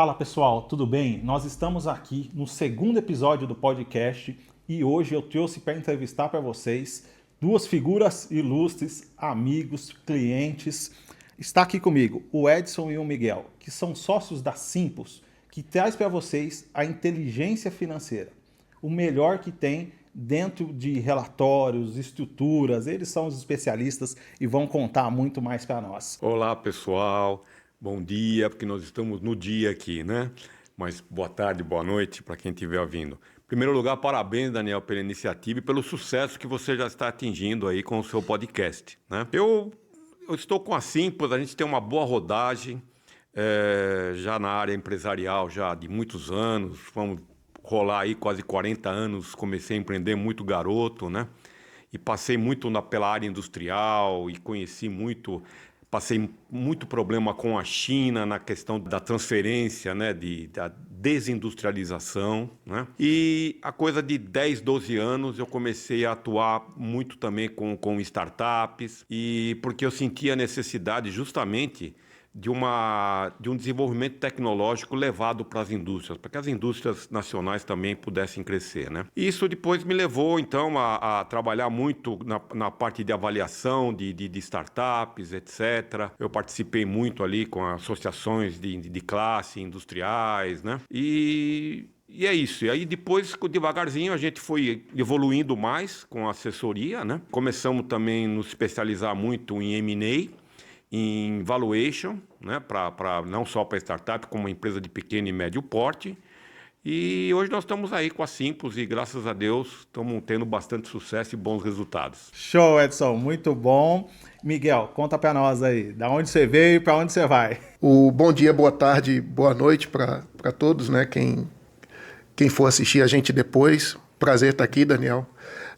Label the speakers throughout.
Speaker 1: Fala pessoal, tudo bem? Nós estamos aqui no segundo episódio do podcast e hoje eu trouxe para entrevistar para vocês duas figuras ilustres, amigos, clientes. Está aqui comigo o Edson e o Miguel, que são sócios da Simpos, que traz para vocês a inteligência financeira, o melhor que tem dentro de relatórios, estruturas. Eles são os especialistas e vão contar muito mais para nós.
Speaker 2: Olá, pessoal. Bom dia, porque nós estamos no dia aqui, né? Mas boa tarde, boa noite para quem estiver ouvindo. Em primeiro lugar, parabéns, Daniel, pela iniciativa e pelo sucesso que você já está atingindo aí com o seu podcast, né? Eu estou com a Simpos, a gente tem uma boa rodagem, já na área empresarial, já de muitos anos, vamos rolar aí quase 40 anos, comecei a empreender muito garoto, né? E passei muito pela área industrial e passei muito problema com a China na questão da transferência, né, da desindustrialização, né? E a coisa de 10, 12 anos eu comecei a atuar muito também com startups, e porque eu sentia a necessidade justamente de um desenvolvimento tecnológico levado para as indústrias, para que as indústrias nacionais também pudessem crescer, né? Isso depois me levou, então, a trabalhar muito na parte de avaliação de startups, etc. Eu participei muito ali com associações de classe, industriais, né? E é isso. E aí depois, devagarzinho, a gente foi evoluindo mais com a assessoria, né? Começamos também a nos especializar muito em M&A, em valuation, né, não só para startup, como uma empresa de pequeno e médio porte. E hoje nós estamos aí com a Simpos e, graças a Deus, estamos tendo bastante sucesso e bons resultados.
Speaker 1: Show, Edson, muito bom. Miguel, conta para nós aí, da onde você veio e para onde você vai.
Speaker 3: Bom dia, boa tarde, boa noite para todos, né? Quem for assistir a gente depois, prazer estar aqui, Daniel.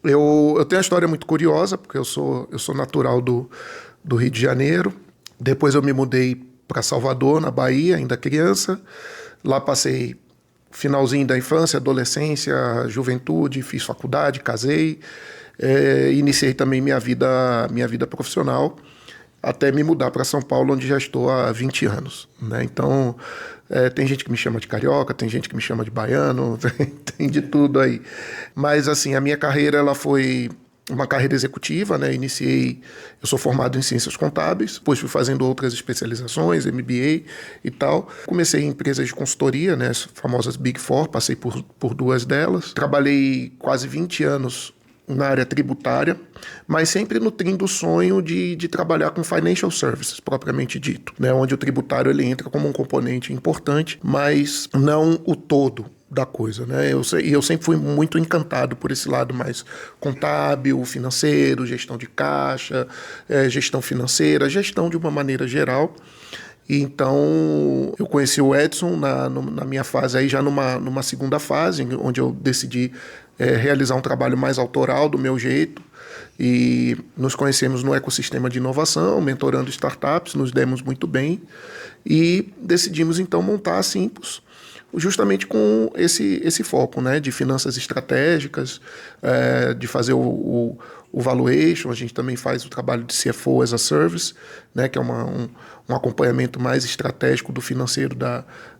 Speaker 3: Eu tenho uma história muito curiosa, porque eu sou natural do Rio de Janeiro. Depois eu me mudei para Salvador, na Bahia, ainda criança. Lá passei finalzinho da infância, adolescência, juventude, fiz faculdade, casei. Iniciei também minha vida profissional, até me mudar para São Paulo, onde já estou há 20 anos, né? Então, tem gente que me chama de carioca, tem gente que me chama de baiano, tem de tudo aí. Mas, assim, a minha carreira ela foi uma carreira executiva, né? Eu sou formado em ciências contábeis, depois fui fazendo outras especializações, MBA e tal. Comecei em empresas de consultoria, né? As famosas Big Four, passei por duas delas. Trabalhei quase 20 anos na área tributária, mas sempre nutrindo o sonho de trabalhar com financial services, propriamente dito, né? Onde o tributário ele entra como um componente importante, mas não o todo da coisa, né? Eu sempre fui muito encantado por esse lado mais contábil, financeiro, gestão de caixa, gestão financeira, gestão de uma maneira geral. E então eu conheci o Edson na minha fase aí, já numa segunda fase, onde eu decidi realizar um trabalho mais autoral do meu jeito, e nos conhecemos no ecossistema de inovação, mentorando startups, nos demos muito bem e decidimos então montar a Simpos, justamente com esse foco, né, de finanças estratégicas, de fazer o valuation. A gente também faz o trabalho de CFO as a Service, né, que é um acompanhamento mais estratégico do financeiro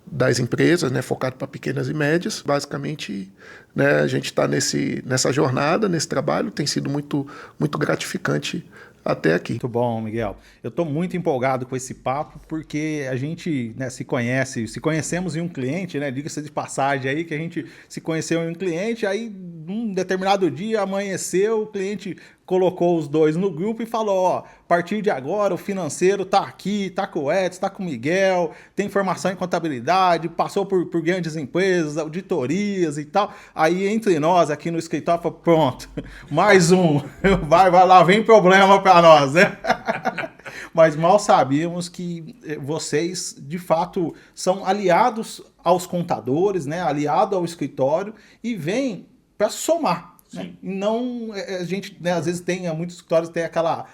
Speaker 3: das empresas, né, focado para pequenas e médias. Basicamente, né, a gente está nessa jornada, nesse trabalho, tem sido muito, muito gratificante até aqui.
Speaker 1: Muito bom, Miguel. Eu estou muito empolgado com esse papo, porque a gente, né, se conhecemos em um cliente, né? Diga-se de passagem aí, que a gente se conheceu em um cliente, aí num determinado dia amanheceu, o cliente colocou os dois no grupo e falou: ó, a partir de agora o financeiro tá aqui, tá com o Edson, tá com o Miguel, tem formação em contabilidade, passou por grandes empresas, auditorias e tal. Aí entre nós aqui no escritório, falou: pronto, mais um, vai lá, vem problema para nós, né? Mas mal sabíamos que vocês, de fato, são aliados aos contadores, né? Aliado ao escritório, e vêm para somar. Né? E não, a gente, né, às vezes muitos escritórios tem aquela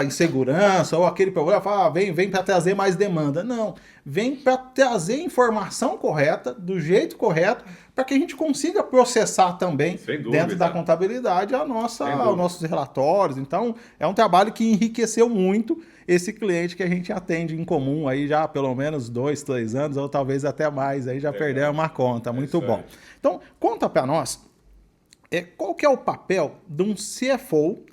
Speaker 1: insegurança ou aquele problema, fala, vem para trazer mais demanda. Não, vem para trazer informação correta, do jeito correto, para que a gente consiga processar também dentro da contabilidade os nossos relatórios. Então, é um trabalho que enriqueceu muito esse cliente que a gente atende em comum aí já há pelo menos 2, 3 anos, ou talvez até mais, aí já perdemos uma conta. Muito bom. Então, conta para nós, qual que é o papel de um CFO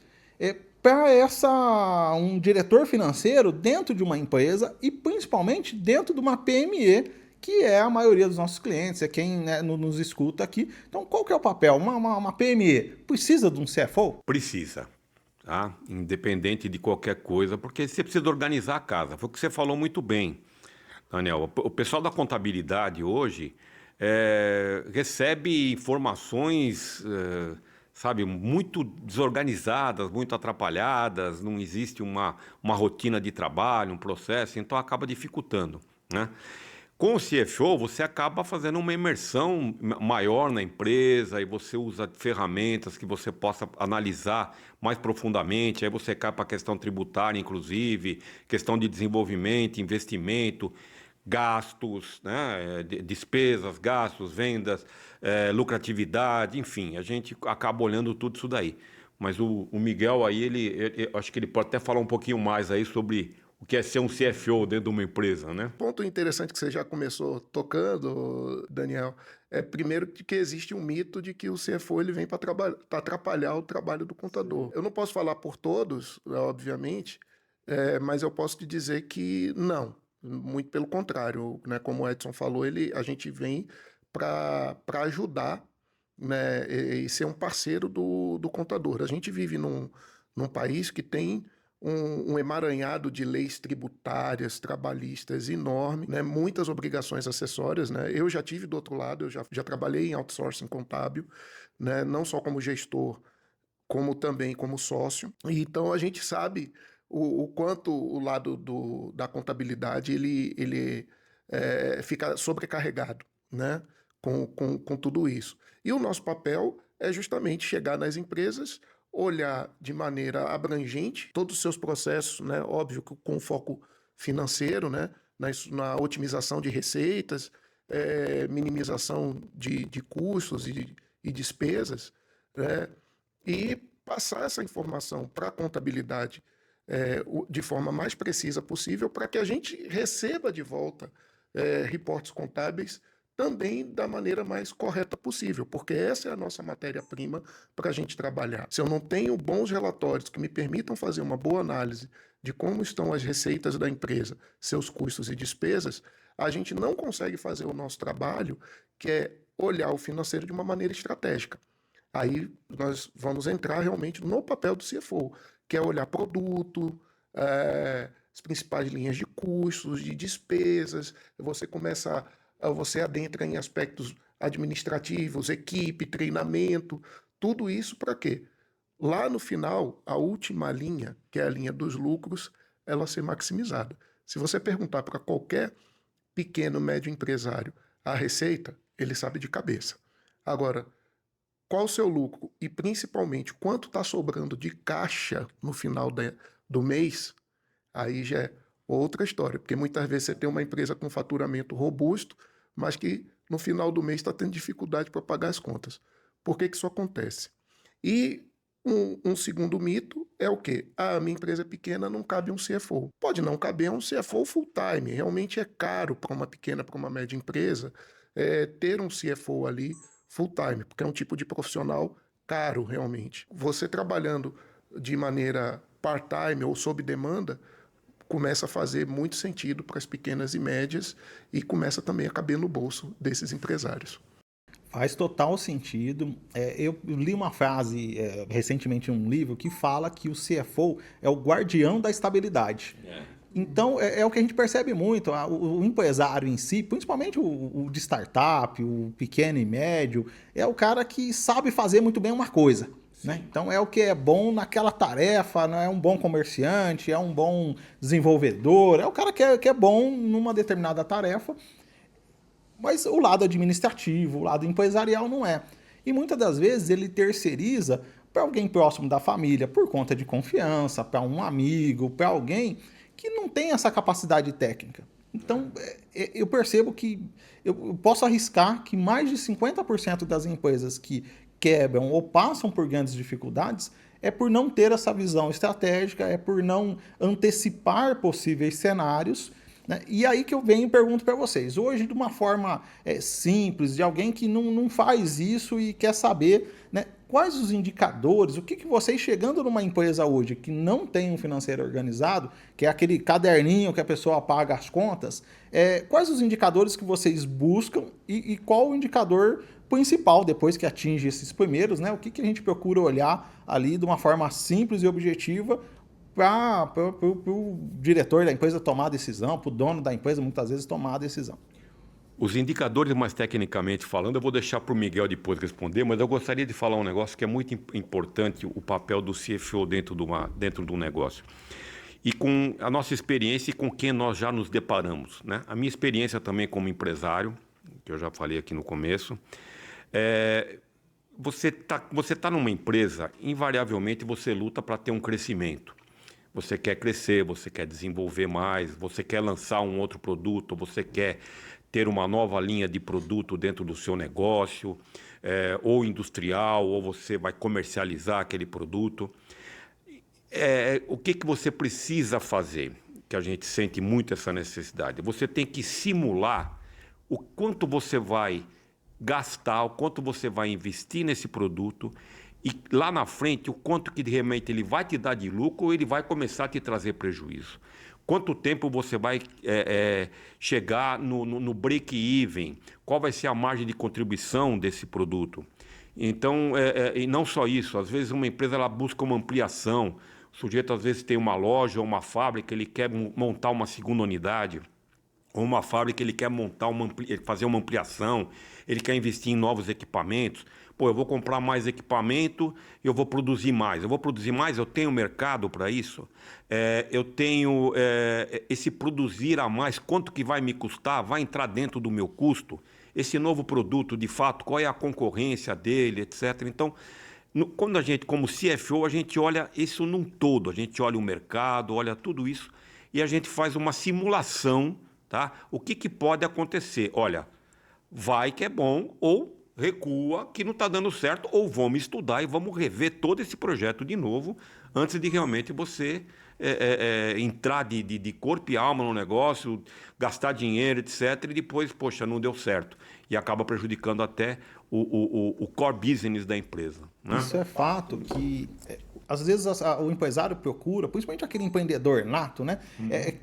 Speaker 1: para um diretor financeiro dentro de uma empresa e principalmente dentro de uma PME, que é a maioria dos nossos clientes, é quem, né, nos escuta aqui. Então, qual que é o papel? Uma PME precisa de um CFO?
Speaker 2: Precisa, tá? Independente de qualquer coisa, porque você precisa organizar a casa. Foi o que você falou muito bem, Daniel. O pessoal da contabilidade hoje recebe informações, sabe, muito desorganizadas, muito atrapalhadas, não existe uma rotina de trabalho, um processo, então acaba dificultando, né? Com o CFO, você acaba fazendo uma imersão maior na empresa e você usa ferramentas que você possa analisar mais profundamente. Aí você cai para a questão tributária, inclusive, questão de desenvolvimento, investimento, gastos, né? Despesas, gastos, vendas, lucratividade, enfim, a gente acaba olhando tudo isso daí. Mas o Miguel aí, ele acho que ele pode até falar um pouquinho mais aí sobre o que é ser um CFO dentro de uma empresa, né?
Speaker 3: Ponto interessante que você já começou tocando, Daniel, primeiro que existe um mito de que o CFO ele vem para atrapalhar o trabalho do contador. Sim. Eu não posso falar por todos, obviamente, mas eu posso te dizer que não, muito pelo contrário, né? Como o Edson falou, a gente vem para ajudar, né, e ser um parceiro do contador. A gente vive num país que tem um emaranhado de leis tributárias, trabalhistas enorme, né? Muitas obrigações acessórias, né? Eu já tive do outro lado, eu já trabalhei em outsourcing contábil, né? Não só como gestor, como também como sócio. E então a gente sabe o quanto o lado da contabilidade ele fica sobrecarregado, né? Com tudo isso. E o nosso papel é justamente chegar nas empresas, olhar de maneira abrangente todos os seus processos, né? Óbvio que com foco financeiro, né? Na otimização de receitas, minimização de custos e despesas, né? E passar essa informação para a contabilidade de forma mais precisa possível para que a gente receba de volta reportes contábeis também da maneira mais correta possível, porque essa é a nossa matéria-prima para a gente trabalhar. Se eu não tenho bons relatórios que me permitam fazer uma boa análise de como estão as receitas da empresa, seus custos e despesas, a gente não consegue fazer o nosso trabalho, que é olhar o financeiro de uma maneira estratégica. Aí nós vamos entrar realmente no papel do CFO, que é olhar produto, as principais linhas de custos, de despesas, você adentra em aspectos administrativos, equipe, treinamento, tudo isso para quê? Lá no final, a última linha, que é a linha dos lucros, ela ser maximizada. Se você perguntar para qualquer pequeno, médio empresário a receita, ele sabe de cabeça. Agora, qual o seu lucro e principalmente quanto está sobrando de caixa no final do mês, aí já é outra história, porque muitas vezes você tem uma empresa com faturamento robusto, mas que no final do mês está tendo dificuldade para pagar as contas. Por que isso acontece? E um segundo mito é o quê? A minha empresa é pequena, não cabe um CFO. Pode não caber um CFO full-time. Realmente é caro para uma pequena, para uma média empresa, ter um CFO ali full-time, porque é um tipo de profissional caro realmente. Você trabalhando de maneira part-time ou sob demanda, começa a fazer muito sentido para as pequenas e médias e começa também a caber no bolso desses empresários.
Speaker 1: Faz total sentido. Eu li uma frase recentemente em um livro que fala que o CFO é o guardião da estabilidade. Então, é o que a gente percebe muito. O empresário em si, principalmente o de startup, o pequeno e médio, é o cara que sabe fazer muito bem uma coisa. Né? Então, é o que é bom naquela tarefa, né? É um bom comerciante, é um bom desenvolvedor, é o cara que é bom numa determinada tarefa, mas o lado administrativo, o lado empresarial não é. E muitas das vezes ele terceiriza para alguém próximo da família, por conta de confiança, para um amigo, para alguém que não tem essa capacidade técnica. Então, eu percebo que eu posso arriscar que mais de 50% das empresas que quebram ou passam por grandes dificuldades é por não ter essa visão estratégica, é por não antecipar possíveis cenários, né? E aí que eu venho e pergunto para vocês, hoje de uma forma simples, de alguém que não faz isso e quer saber, né, quais os indicadores, o que vocês chegando numa empresa hoje que não tem um financeiro organizado, que é aquele caderninho que a pessoa paga as contas, quais os indicadores que vocês buscam e qual o indicador principal depois que atinge esses primeiros, né? O que a gente procura olhar ali de uma forma simples e objetiva para o diretor da empresa tomar a decisão, para o dono da empresa muitas vezes tomar a decisão.
Speaker 2: Os indicadores, mais tecnicamente falando, eu vou deixar para o Miguel depois responder, mas eu gostaria de falar um negócio que é muito importante, o papel do CFO dentro de um negócio. E com a nossa experiência e com quem nós já nos deparamos, né? A minha experiência também como empresário, que eu já falei aqui no começo, você tá numa empresa, invariavelmente você luta para ter um crescimento. Você quer crescer, você quer desenvolver mais, você quer lançar um outro produto, você quer ter uma nova linha de produto dentro do seu negócio, ou industrial, ou você vai comercializar aquele produto. O que você precisa fazer? Que a gente sente muito essa necessidade. Você tem que simular o quanto você vai gastar, o quanto você vai investir nesse produto e lá na frente o quanto que realmente ele vai te dar de lucro ou ele vai começar a te trazer prejuízo. Quanto tempo você vai chegar no break-even? Qual vai ser a margem de contribuição desse produto? Então, e não só isso, às vezes uma empresa ela busca uma ampliação. O sujeito às vezes tem uma loja ou uma fábrica, ele quer montar uma segunda unidade. Ou uma fábrica, ele quer fazer uma ampliação, ele quer investir em novos equipamentos. Pô, eu vou comprar mais equipamento, eu vou produzir mais. Eu vou produzir mais, eu tenho mercado para isso. Eu tenho esse produzir a mais, quanto que vai me custar? Vai entrar dentro do meu custo? Esse novo produto, de fato, qual é a concorrência dele, etc. Então, quando a gente, como CFO, a gente olha isso num todo. A gente olha o mercado, olha tudo isso e a gente faz uma simulação. Tá? O que pode acontecer? Olha, vai que é bom ou recua que não está dando certo ou vamos estudar e vamos rever todo esse projeto de novo antes de realmente você entrar de corpo e alma no negócio, gastar dinheiro, etc. E depois, poxa, não deu certo. E acaba prejudicando até o core business da empresa. Né?
Speaker 1: Isso é fato que... Às vezes o empresário procura, principalmente aquele empreendedor nato, né?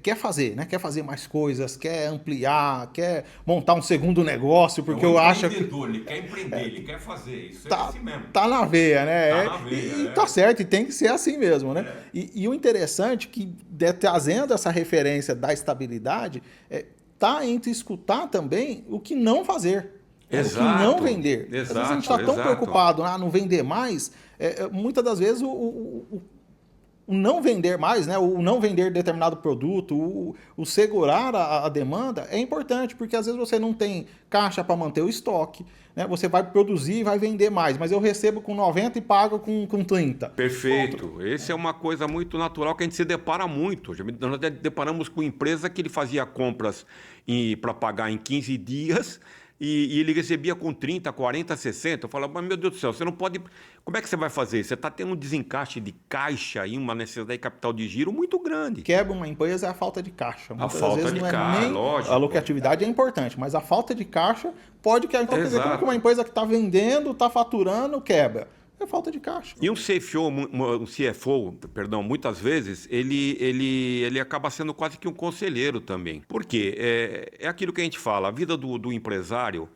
Speaker 1: Quer fazer, né? Quer fazer mais coisas, quer ampliar, quer montar um segundo negócio, porque eu acho que...
Speaker 2: Ele quer empreender, ele quer fazer, isso
Speaker 1: tá,
Speaker 2: é assim mesmo.
Speaker 1: Tá na veia, né?
Speaker 2: Tá na veia,
Speaker 1: e tá certo, e tem que ser assim mesmo, né? E o interessante é que, trazendo essa referência da estabilidade, tá entre escutar também o que não fazer.
Speaker 2: Exato,
Speaker 1: o que não vender.
Speaker 2: Exato,
Speaker 1: Às vezes a gente está tão preocupado não vender mais, muitas das vezes o não vender mais, né? O não vender determinado produto, o segurar a demanda é importante, porque às vezes você não tem caixa para manter o estoque, né? Você vai produzir e vai vender mais, mas eu recebo com 90 e pago com 30.
Speaker 2: Perfeito. Essa é uma coisa muito natural que a gente se depara muito. Nós deparamos com empresa que ele fazia compras para pagar em 15 dias... E ele recebia com 30, 40, 60. Eu falava, mas meu Deus do céu, você não pode... Como é que você vai fazer? Você está tendo um desencaixe de caixa e uma necessidade de capital de giro muito grande.
Speaker 1: Quebra uma empresa é a falta de caixa.
Speaker 2: Muitas vezes não é nem...
Speaker 1: Lógico. A lucratividade é importante, mas a falta de caixa pode quebrar. Então, quer dizer, como que uma empresa que está vendendo, está faturando, quebra? É falta de caixa.
Speaker 2: E um CFO, muitas vezes, ele acaba sendo quase que um conselheiro também. Por quê? É aquilo que a gente fala, a vida do empresário,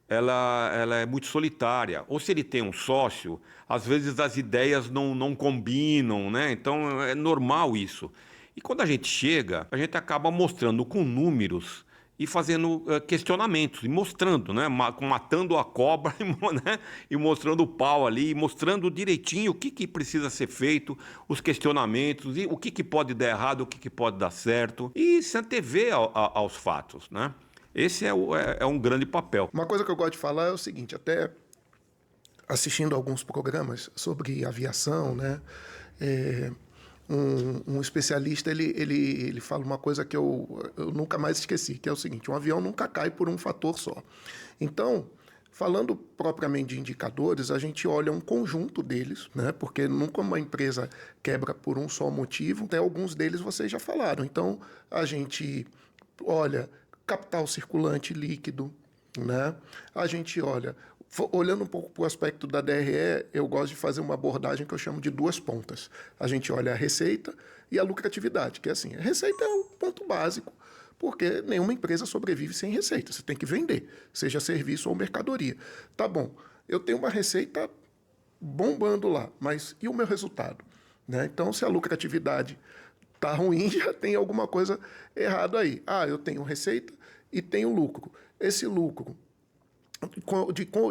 Speaker 2: ela é muito solitária. Ou se ele tem um sócio, às vezes as ideias não combinam, né? Então, é normal isso. E quando a gente chega, a gente acaba mostrando com números... e fazendo questionamentos, e mostrando, né? Matando a cobra né? E mostrando o pau ali, e mostrando direitinho o que precisa ser feito, os questionamentos, e o que pode dar errado, o que pode dar certo, e se antever aos fatos, né? Esse é um grande papel.
Speaker 3: Uma coisa que eu gosto de falar é o seguinte, até assistindo alguns programas sobre aviação, né? Um especialista ele fala uma coisa que eu nunca mais esqueci, que é o seguinte: um avião nunca cai por um fator só. Então, falando propriamente de indicadores, a gente olha um conjunto deles, né? Porque nunca uma empresa quebra por um só motivo. Até alguns deles vocês já falaram. Então, a gente olha capital circulante líquido, né? A gente olha, olhando um pouco para o aspecto da DRE, eu gosto de fazer uma abordagem que eu chamo de duas pontas. A gente olha a receita e a lucratividade, que é assim, a receita é o ponto básico, porque nenhuma empresa sobrevive sem receita. Você tem que vender, seja serviço ou mercadoria. Tá bom, eu tenho uma receita bombando lá, mas e o meu resultado? Né? Então, se a lucratividade está ruim, já tem alguma coisa errada aí. Eu tenho receita e tenho lucro. Esse lucro,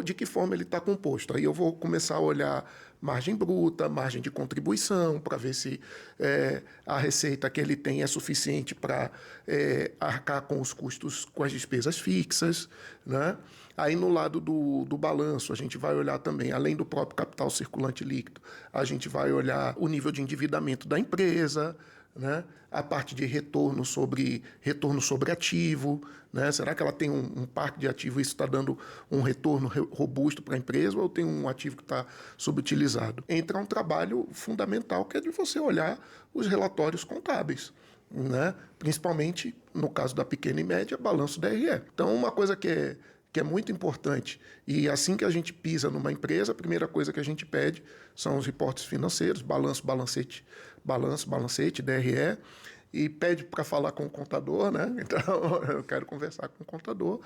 Speaker 3: de que forma ele está composto? Aí eu vou começar a olhar margem bruta, margem de contribuição, para ver se a receita que ele tem é suficiente para arcar com os custos, com as despesas fixas, né? Aí no lado do balanço, a gente vai olhar também, além do próprio capital circulante líquido, a gente vai olhar o nível de endividamento da empresa, né? A parte de retorno sobre ativo, né? Será que ela tem um parque de ativo e isso está dando um retorno robusto para a empresa, ou tem um ativo que está subutilizado? Entra um trabalho fundamental, que é de você olhar os relatórios contábeis, né? Principalmente no caso da pequena e média, balanço DRE. Então, uma coisa que é muito importante, e assim que a gente pisa numa empresa, a primeira coisa que a gente pede são os reportes financeiros, balancete, DRE, e pede para falar com o contador, né? Então, eu quero conversar com o contador,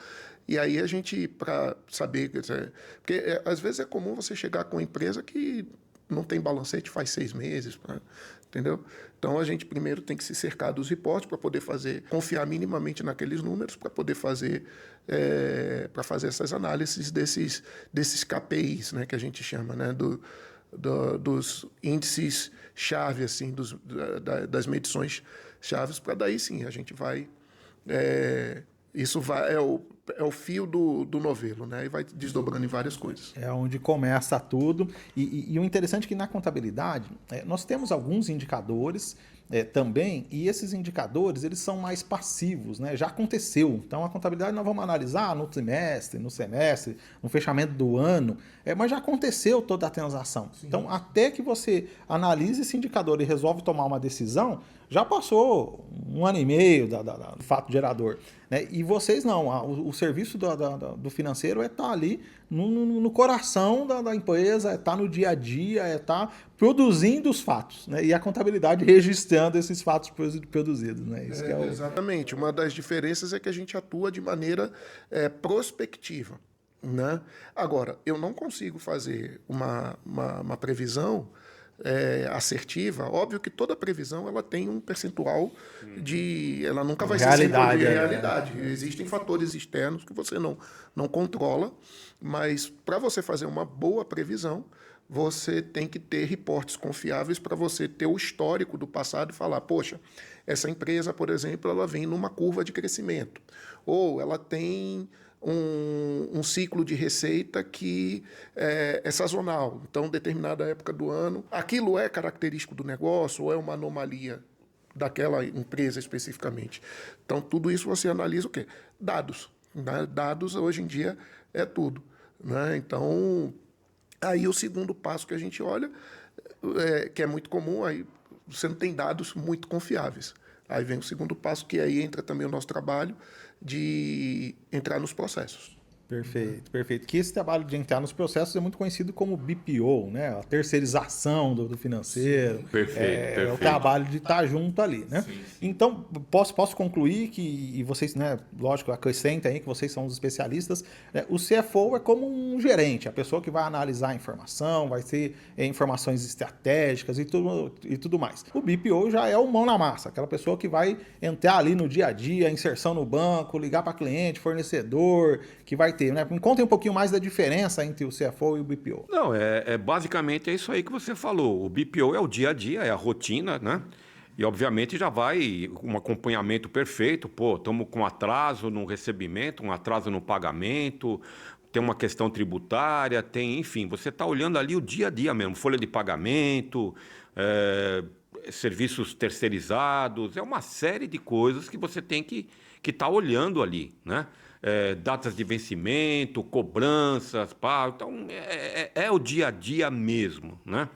Speaker 3: e aí a gente, para saber, porque às vezes é comum você chegar com uma empresa que não tem balancete faz 6 meses, entendeu? Então, a gente primeiro tem que se cercar dos reportes para poder confiar minimamente naqueles números, para poder fazer essas análises desses KPIs, né, que a gente chama, né, dos índices chave, assim, das medições chaves, para daí sim a gente vai... isso é o fio do novelo, né? E vai desdobrando em várias coisas.
Speaker 1: É onde começa tudo. E o interessante é que na contabilidade nós temos alguns indicadores também, e esses indicadores eles são mais passivos, né? Já aconteceu. Então a contabilidade nós vamos analisar no trimestre, no semestre, no fechamento do ano, mas já aconteceu toda a transação. Sim. Então até que você analise esse indicador e resolve tomar uma decisão, já passou 1 ano e meio do fato gerador. Né? E vocês não, o serviço do financeiro estar ali no coração da empresa, estar no dia a dia, estar produzindo os fatos, né? E a contabilidade registrando esses fatos produzidos. Né? Isso que é
Speaker 3: Exatamente. Uma das diferenças é que a gente atua de maneira prospectiva. Né? Agora, eu não consigo fazer uma previsão assertiva. Óbvio que toda previsão ela tem um percentual ela nunca vai ser sempre realidade. Existem fatores externos que você não controla, mas para você fazer uma boa previsão, você tem que ter reportes confiáveis para você ter o histórico do passado e falar, poxa, essa empresa, por exemplo, ela vem numa curva de crescimento, ou ela tem um ciclo de receita que é sazonal. Então, determinada época do ano, aquilo é característico do negócio ou é uma anomalia daquela empresa especificamente. Então, tudo isso você analisa o quê? Dados. Né? Dados, hoje em dia, é tudo. Né? Então, aí o segundo passo que a gente olha, que é muito comum, aí você não tem dados muito confiáveis. Aí vem o segundo passo, que aí entra também o nosso trabalho de entrar nos processos.
Speaker 1: Perfeito, perfeito. Que esse trabalho de entrar nos processos é muito conhecido como BPO, né? A terceirização do financeiro. Sim,
Speaker 2: perfeito.
Speaker 1: É o trabalho de estar junto ali, né? Sim. Então, posso concluir que, e vocês, né, lógico, acrescentem aí que vocês são os especialistas, o CFO é como um gerente, a pessoa que vai analisar a informação, vai ter informações estratégicas e tudo mais. O BPO já é o mão na massa, aquela pessoa que vai entrar ali no dia a dia, inserção no banco, ligar para cliente, fornecedor, que vai ter, né? Me contem um pouquinho mais da diferença entre o CFO e o BPO.
Speaker 2: Não, basicamente é isso aí que você falou. O BPO é o dia a dia, é a rotina, né? E, obviamente, já vai um acompanhamento perfeito. Pô, estamos com atraso no recebimento, um atraso no pagamento, tem uma questão tributária, tem, enfim, você está olhando ali o dia a dia mesmo, folha de pagamento, serviços terceirizados, é uma série de coisas que você tem que estar olhando ali, né? Datas de vencimento, cobranças, pá, então é o dia a dia mesmo, né?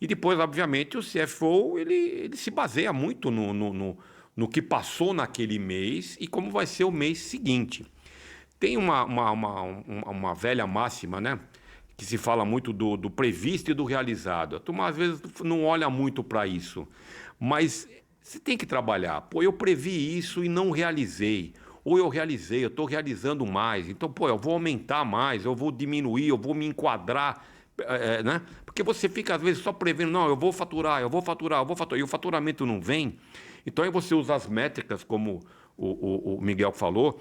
Speaker 2: E depois, obviamente, o CFO ele se baseia muito no que passou naquele mês e como vai ser o mês seguinte. Tem uma velha máxima, né? Que se fala muito do previsto e do realizado. A turma, às vezes, não olha muito para isso. Mas você tem que trabalhar. Pô, eu previ isso e não realizei. Ou eu realizei, eu estou realizando mais. Então, pô, eu vou aumentar mais, eu vou diminuir, eu vou me enquadrar, né? Porque você fica, às vezes, só prevendo, não, eu vou faturar, eu vou faturar, eu vou faturar. E o faturamento não vem. Então, aí você usa as métricas, como o Miguel falou.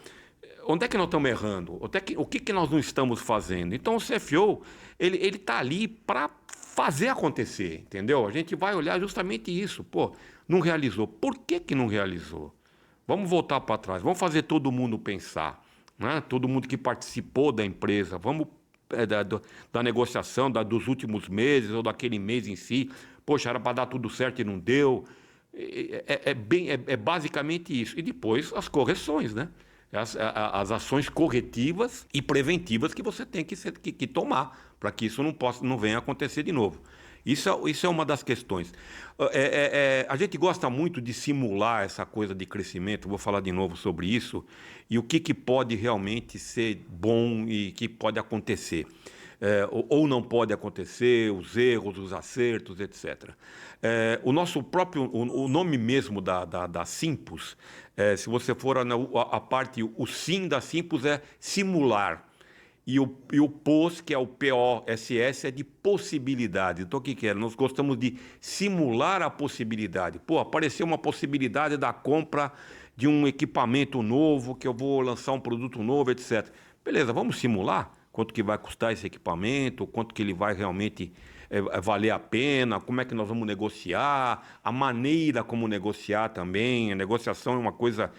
Speaker 2: Onde é que nós estamos errando? O que nós não estamos fazendo? Então, o CFO, ele está ali para fazer acontecer, entendeu? A gente vai olhar justamente isso. Pô, não realizou. Por que não realizou? Vamos voltar para trás. Vamos fazer todo mundo pensar, né? Todo mundo que participou da empresa. Vamos da negociação dos últimos meses ou daquele mês em si. Poxa, era para dar tudo certo e não deu. É basicamente isso. E depois as correções, né? As ações corretivas e preventivas que você tem que tomar para que isso não venha a acontecer de novo. Isso é uma das questões. A gente gosta muito de simular essa coisa de crescimento, vou falar de novo sobre isso, e o que pode realmente ser bom e que pode acontecer. Ou não pode acontecer, os erros, os acertos, etc. O nosso próprio, o nome mesmo da Simpos, se você for a parte, o sim da Simpos é simular. E o POS, que é o POSS, é de possibilidade. Então, o que é? Nós gostamos de simular a possibilidade. Pô, apareceu uma possibilidade da compra de um equipamento novo, que eu vou lançar um produto novo, etc. Beleza, vamos simular quanto que vai custar esse equipamento, quanto que ele vai realmente valer a pena, como é que nós vamos negociar, a maneira como negociar também. A negociação é uma coisa...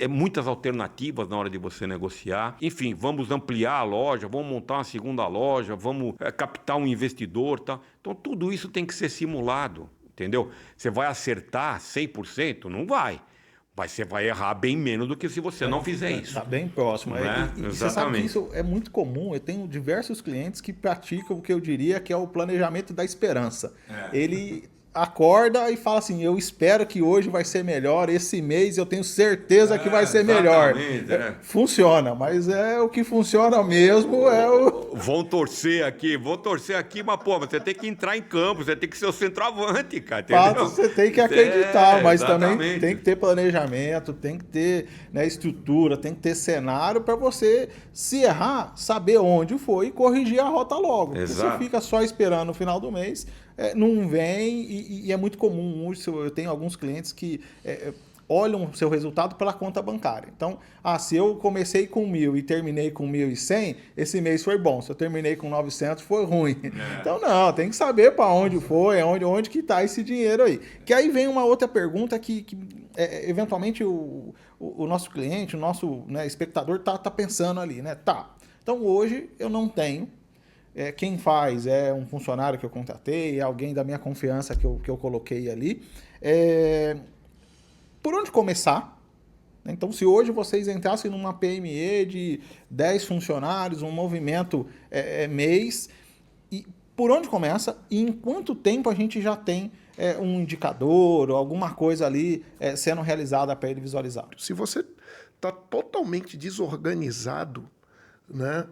Speaker 2: muitas alternativas na hora de você negociar. Enfim, vamos ampliar a loja, vamos montar uma segunda loja, vamos captar um investidor, tá? Então, tudo isso tem que ser simulado, entendeu? Você vai acertar 100%? Não vai. Mas você vai errar bem menos do que se você não fizer isso.
Speaker 1: Está bem próximo. E você sabe que isso é muito comum. Eu tenho diversos clientes que praticam o que eu diria que é o planejamento da esperança. Ele acorda e fala assim, eu espero que hoje vai ser melhor, esse mês eu tenho certeza que vai ser melhor. Funciona, mas o que funciona mesmo é o...
Speaker 2: Vão torcer aqui, mas pô, você tem que entrar em campo, você tem que ser o centroavante, cara, entendeu?
Speaker 1: Você tem que acreditar, mas também tem que ter planejamento, tem que ter, né, estrutura, tem que ter cenário para você, se errar, saber onde foi e corrigir a rota logo. Porque você fica só esperando no final do mês, não vem e é muito comum. Eu tenho alguns clientes que olham o seu resultado pela conta bancária. Então, se eu comecei com 1.000 e terminei com 1.100, esse mês foi bom. Se eu terminei com 900, foi ruim. Então, não, tem que saber para onde foi, onde que está esse dinheiro aí. Que aí vem uma outra pergunta que eventualmente o nosso cliente, o nosso, né, espectador tá pensando ali, né? Tá, então hoje eu não tenho. Quem faz é um funcionário que eu contratei, é alguém da minha confiança que eu coloquei ali. Por onde começar? Então, se hoje vocês entrassem numa PME de 10 funcionários, um movimento mês, e por onde começa e em quanto tempo a gente já tem um indicador ou alguma coisa ali sendo realizada para ele visualizar?
Speaker 3: Se você está totalmente desorganizado, né?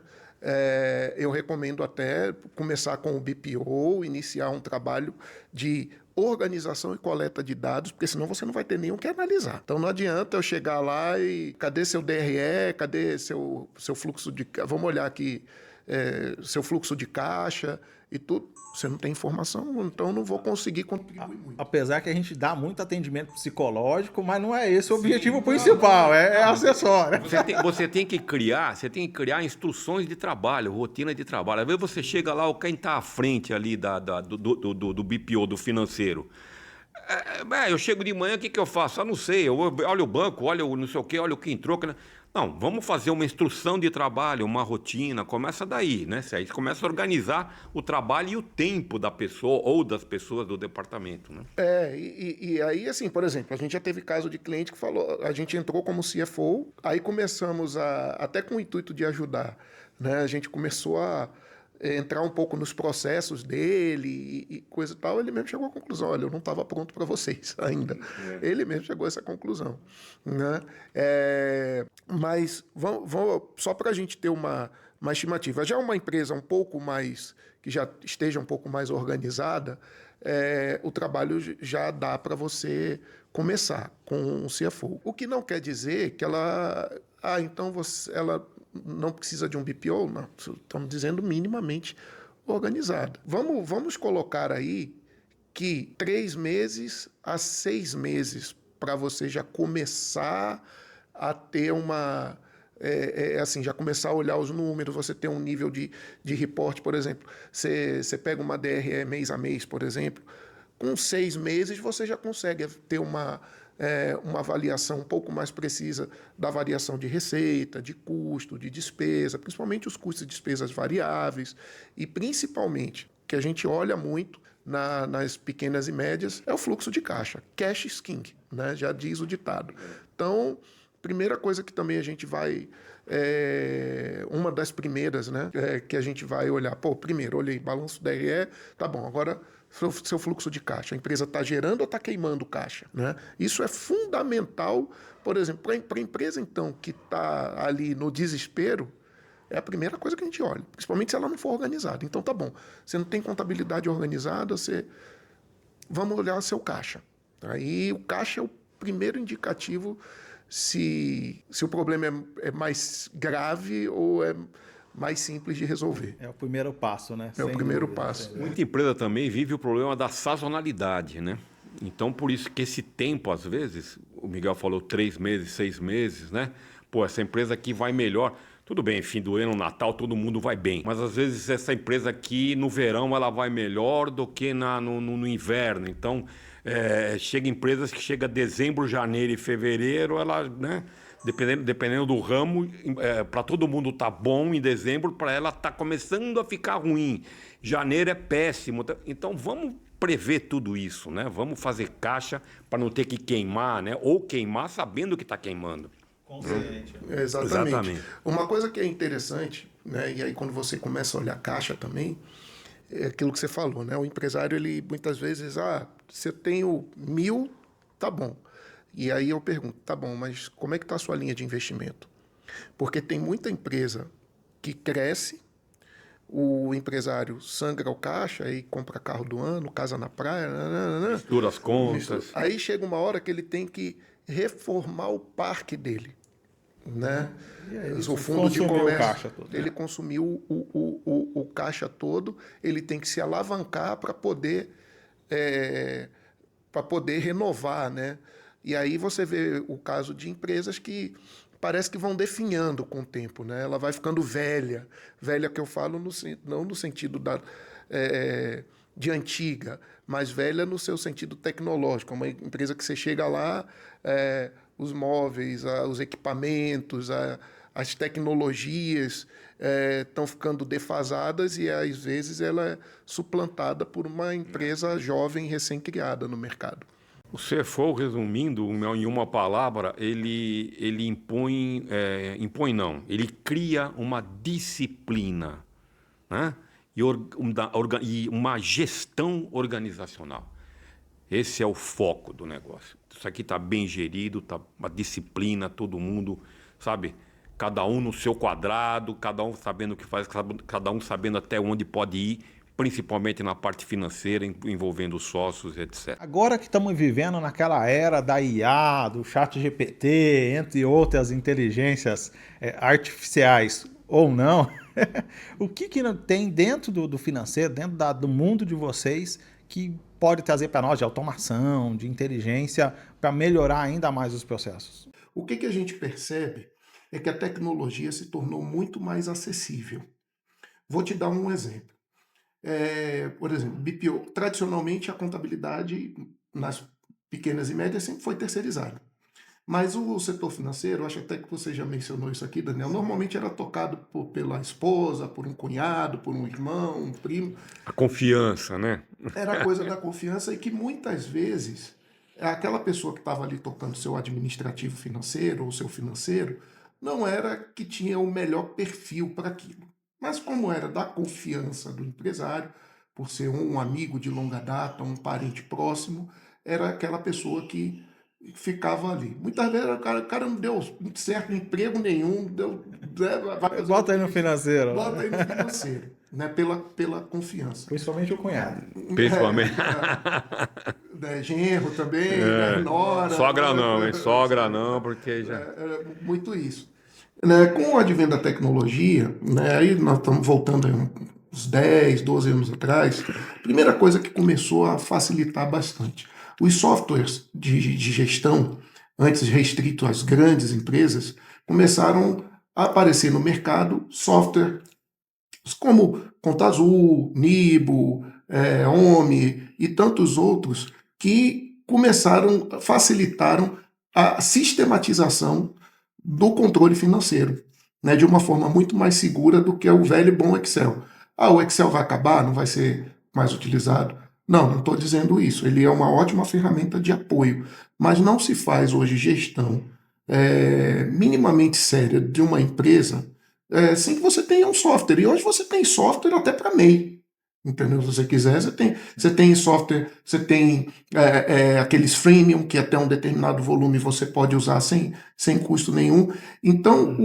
Speaker 3: Eu recomendo até começar com o BPO, iniciar um trabalho de organização e coleta de dados, porque senão você não vai ter nenhum que analisar. Então não adianta eu chegar lá e cadê seu DRE, cadê seu fluxo de... Vamos olhar aqui, seu fluxo de caixa e tudo. Você não tem informação, então não vou conseguir contribuir muito.
Speaker 1: Apesar que a gente dá muito atendimento psicológico, mas não é esse o objetivo principal, é acessório.
Speaker 2: Você tem que criar instruções de trabalho, rotina de trabalho. Às vezes você chega lá, quem está à frente ali do BPO, do financeiro. Eu chego de manhã, o que que eu faço? Não sei, eu olho o banco, olho o não sei o quê, olho o que entrou. Não, vamos fazer uma instrução de trabalho, uma rotina, começa daí, né? Aí você começa a organizar o trabalho e o tempo da pessoa ou das pessoas do departamento, né?
Speaker 3: E aí, assim, por exemplo, a gente já teve caso de cliente que falou, a gente entrou como CFO, aí começamos até com o intuito de ajudar, né? A gente começou a entrar um pouco nos processos dele e coisa e tal, ele mesmo chegou à conclusão, olha, eu não estava pronto para vocês ainda. Ele mesmo chegou a essa conclusão, né? Mas só para a gente ter uma estimativa, já uma empresa um pouco mais, que já esteja um pouco mais organizada, o trabalho já dá para você começar com o CFO. O que não quer dizer que então ela não precisa de um BPO, não, estamos dizendo minimamente organizada. Vamos colocar aí que 3 meses a 6 meses para você já começar a ter assim, já começar a olhar os números, você ter um nível de reporte, por exemplo. Você pega uma DRE mês a mês, por exemplo, com 6 meses você já consegue ter uma avaliação um pouco mais precisa da variação de receita, de custo, de despesa, principalmente os custos e despesas variáveis, e principalmente, que a gente olha muito nas pequenas e médias, é o fluxo de caixa. Cash is king, né? Já diz o ditado. Então, primeira coisa que também a gente vai... uma das primeiras, né? Que a gente vai olhar. Primeiro, olhei, balanço DRE, tá bom, agora seu fluxo de caixa. A empresa está gerando ou está queimando caixa, né? Isso é fundamental, por exemplo, para a empresa, então, que está ali no desespero, é a primeira coisa que a gente olha, principalmente se ela não for organizada. Então, tá bom, você não tem contabilidade organizada, vamos olhar seu caixa. Aí o caixa é o primeiro indicativo se o problema é mais grave ou é mais simples de resolver.
Speaker 1: É o primeiro passo, né?
Speaker 3: É o primeiro passo.
Speaker 2: Muita empresa também vive o problema da sazonalidade, né? Então, por isso que esse tempo, às vezes, o Miguel falou 3 meses, 6 meses, né? Essa empresa aqui vai melhor. Tudo bem, fim do ano, Natal, todo mundo vai bem. Mas às vezes essa empresa aqui, no verão, ela vai melhor do que no inverno. Então, chega empresas que chega dezembro, janeiro e fevereiro, ela, né? Dependendo do ramo, para todo mundo tá bom em dezembro, para ela tá começando a ficar ruim. Janeiro é péssimo. Então vamos prever tudo isso, né? Vamos fazer caixa para não ter que queimar, né? Ou queimar sabendo que está queimando.
Speaker 1: Consciente.
Speaker 3: Exatamente. Uma coisa que é interessante, né? E aí quando você começa a olhar a caixa também, é aquilo que você falou, né? O empresário, ele muitas vezes, se eu tenho 1.000, tá bom. E aí eu pergunto, tá bom, mas como é que está a sua linha de investimento? Porque tem muita empresa que cresce, o empresário sangra o caixa e compra carro do ano, casa na praia,
Speaker 2: mistura as contas.
Speaker 3: Aí chega uma hora que ele tem que reformar o parque dele, né? O fundo de comércio, ele consumiu o caixa todo, ele tem que se alavancar para poder renovar, né? E aí você vê o caso de empresas que parece que vão definhando com o tempo, né? Ela vai ficando velha. Velha que eu falo não no sentido de antiga, mas velha no seu sentido tecnológico. Uma empresa que você chega lá, os móveis, os equipamentos, as tecnologias estão ficando defasadas e às vezes ela é suplantada por uma empresa jovem recém-criada no mercado.
Speaker 2: O CFO, resumindo, em uma palavra, ele impõe, ele cria uma disciplina, né? E uma gestão organizacional. Esse é o foco do negócio. Isso aqui está bem gerido, está uma disciplina, todo mundo, sabe? Cada um no seu quadrado, cada um sabendo o que faz, cada um sabendo até onde pode ir, principalmente na parte financeira, envolvendo sócios, etc.
Speaker 1: Agora que estamos vivendo naquela era da IA, do chat GPT, entre outras inteligências artificiais ou não, o que tem dentro do financeiro, dentro do mundo de vocês, que pode trazer para nós de automação, de inteligência, para melhorar ainda mais os processos?
Speaker 3: O que a gente percebe é que a tecnologia se tornou muito mais acessível. Vou te dar um exemplo. Por exemplo, BPO, tradicionalmente a contabilidade nas pequenas e médias sempre foi terceirizado. Mas o setor financeiro, acho até que você já mencionou isso aqui, Daniel, normalmente era tocado pela esposa, por um cunhado, por um irmão, um primo.
Speaker 2: A confiança, né?
Speaker 3: Era coisa da confiança e que muitas vezes aquela pessoa que estava ali tocando seu administrativo financeiro ou seu financeiro não era que tinha o melhor perfil para aquilo. Mas como era da confiança do empresário, por ser um amigo de longa data, um parente próximo, era aquela pessoa que ficava ali. Muitas vezes o cara não deu certo emprego nenhum, vai fazer
Speaker 1: Bota aí no financeiro.
Speaker 3: bota aí no financeiro, né? Pela confiança.
Speaker 1: Principalmente o cunhado.
Speaker 2: Principalmente.
Speaker 3: Genro também, né? Nora.
Speaker 2: Sogra não, hein? Sogra não, porque já.
Speaker 3: Muito isso. Né? Com o advento da tecnologia, né? Aí nós estamos voltando aí uns 10, 12 anos atrás, a primeira coisa que começou a facilitar bastante. Os softwares de gestão, antes restritos às grandes empresas, começaram a aparecer no mercado software como Conta Azul, Nibo, OMI e tantos outros que facilitaram a sistematização do controle financeiro, né, de uma forma muito mais segura do que o velho e bom Excel. O Excel vai acabar, não vai ser mais utilizado? Não estou dizendo isso. Ele é uma ótima ferramenta de apoio, mas não se faz hoje gestão minimamente séria de uma empresa sem que você tenha um software. E hoje você tem software até para MEI. Entendeu? Se você quiser, você tem software, você tem aqueles freemium que até um determinado volume você pode usar sem custo nenhum. Então,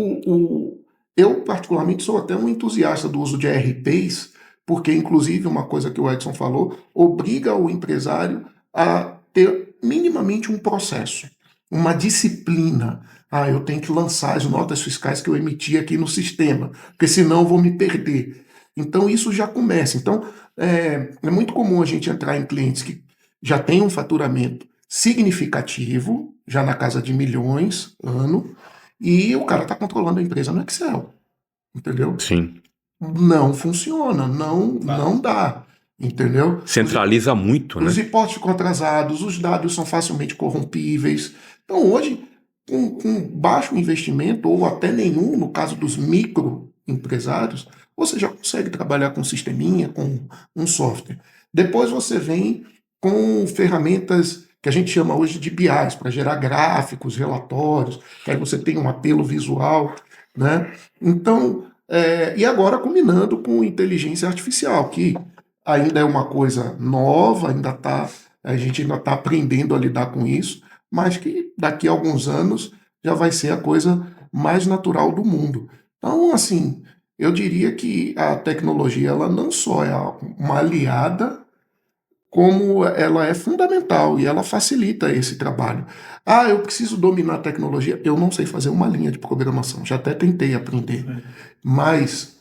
Speaker 3: eu particularmente sou até um entusiasta do uso de ERPs, porque inclusive uma coisa que o Edson falou, obriga o empresário a ter minimamente um processo, uma disciplina. Eu tenho que lançar as notas fiscais que eu emiti aqui no sistema, porque senão eu vou me perder. Então, isso já começa. Então, é muito comum a gente entrar em clientes que já têm um faturamento significativo, já na casa de milhões ano, e o cara está controlando a empresa no Excel. Entendeu?
Speaker 2: Sim.
Speaker 3: Não funciona, não dá. Entendeu?
Speaker 2: Centraliza muito, né?
Speaker 3: Os impostos ficam atrasados, os dados são facilmente corrompíveis. Então, hoje, com baixo investimento, ou até nenhum, no caso dos microempresários, você já consegue trabalhar com sisteminha, com um software. Depois você vem com ferramentas que a gente chama hoje de BIs, para gerar gráficos, relatórios, que aí você tem um apelo visual, né? Então, e agora combinando com inteligência artificial, que ainda é uma coisa nova, a gente ainda está aprendendo a lidar com isso, mas que daqui a alguns anos já vai ser a coisa mais natural do mundo. Então, assim, eu diria que a tecnologia ela não só é uma aliada, como ela é fundamental e ela facilita esse trabalho. Eu preciso dominar a tecnologia. Eu não sei fazer uma linha de programação, já até tentei aprender. Mas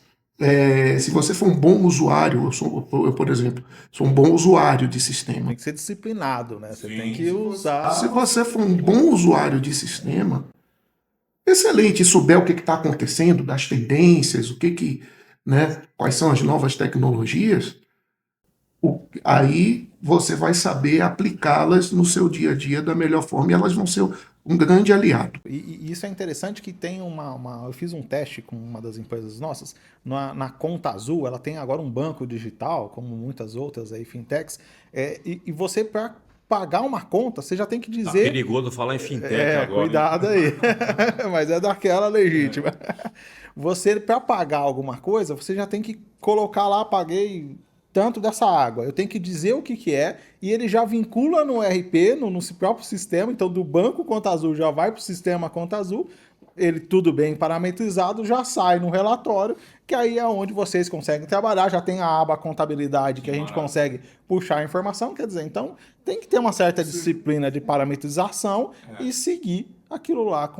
Speaker 3: se você for um bom usuário, eu, por exemplo, sou um bom usuário de sistema.
Speaker 1: Tem que ser disciplinado, né? Você tem que usar.
Speaker 3: Se você for um bom usuário de sistema, excelente, e souber o que está acontecendo, das tendências, né, quais são as novas tecnologias, aí você vai saber aplicá-las no seu dia a dia da melhor forma e elas vão ser um grande aliado.
Speaker 1: E isso é interessante que tem eu fiz um teste com uma das empresas nossas, na Conta Azul, ela tem agora um banco digital, como muitas outras aí, fintechs, e você, para pagar uma conta, você já tem que dizer...
Speaker 2: Tá perigoso falar em fintech agora.
Speaker 1: Cuidado aí. Mas é daquela legítima. Você, para pagar alguma coisa, você já tem que colocar lá, paguei tanto dessa água. Eu tenho que dizer o que é, e ele já vincula no ERP, no próprio sistema, então do banco Conta Azul já vai para o sistema Conta Azul, ele tudo bem parametrizado, já sai no relatório, que aí é onde vocês conseguem trabalhar, já tem a aba contabilidade que a gente consegue puxar a informação, quer dizer, então tem que ter uma certa disciplina de parametrização e seguir aquilo lá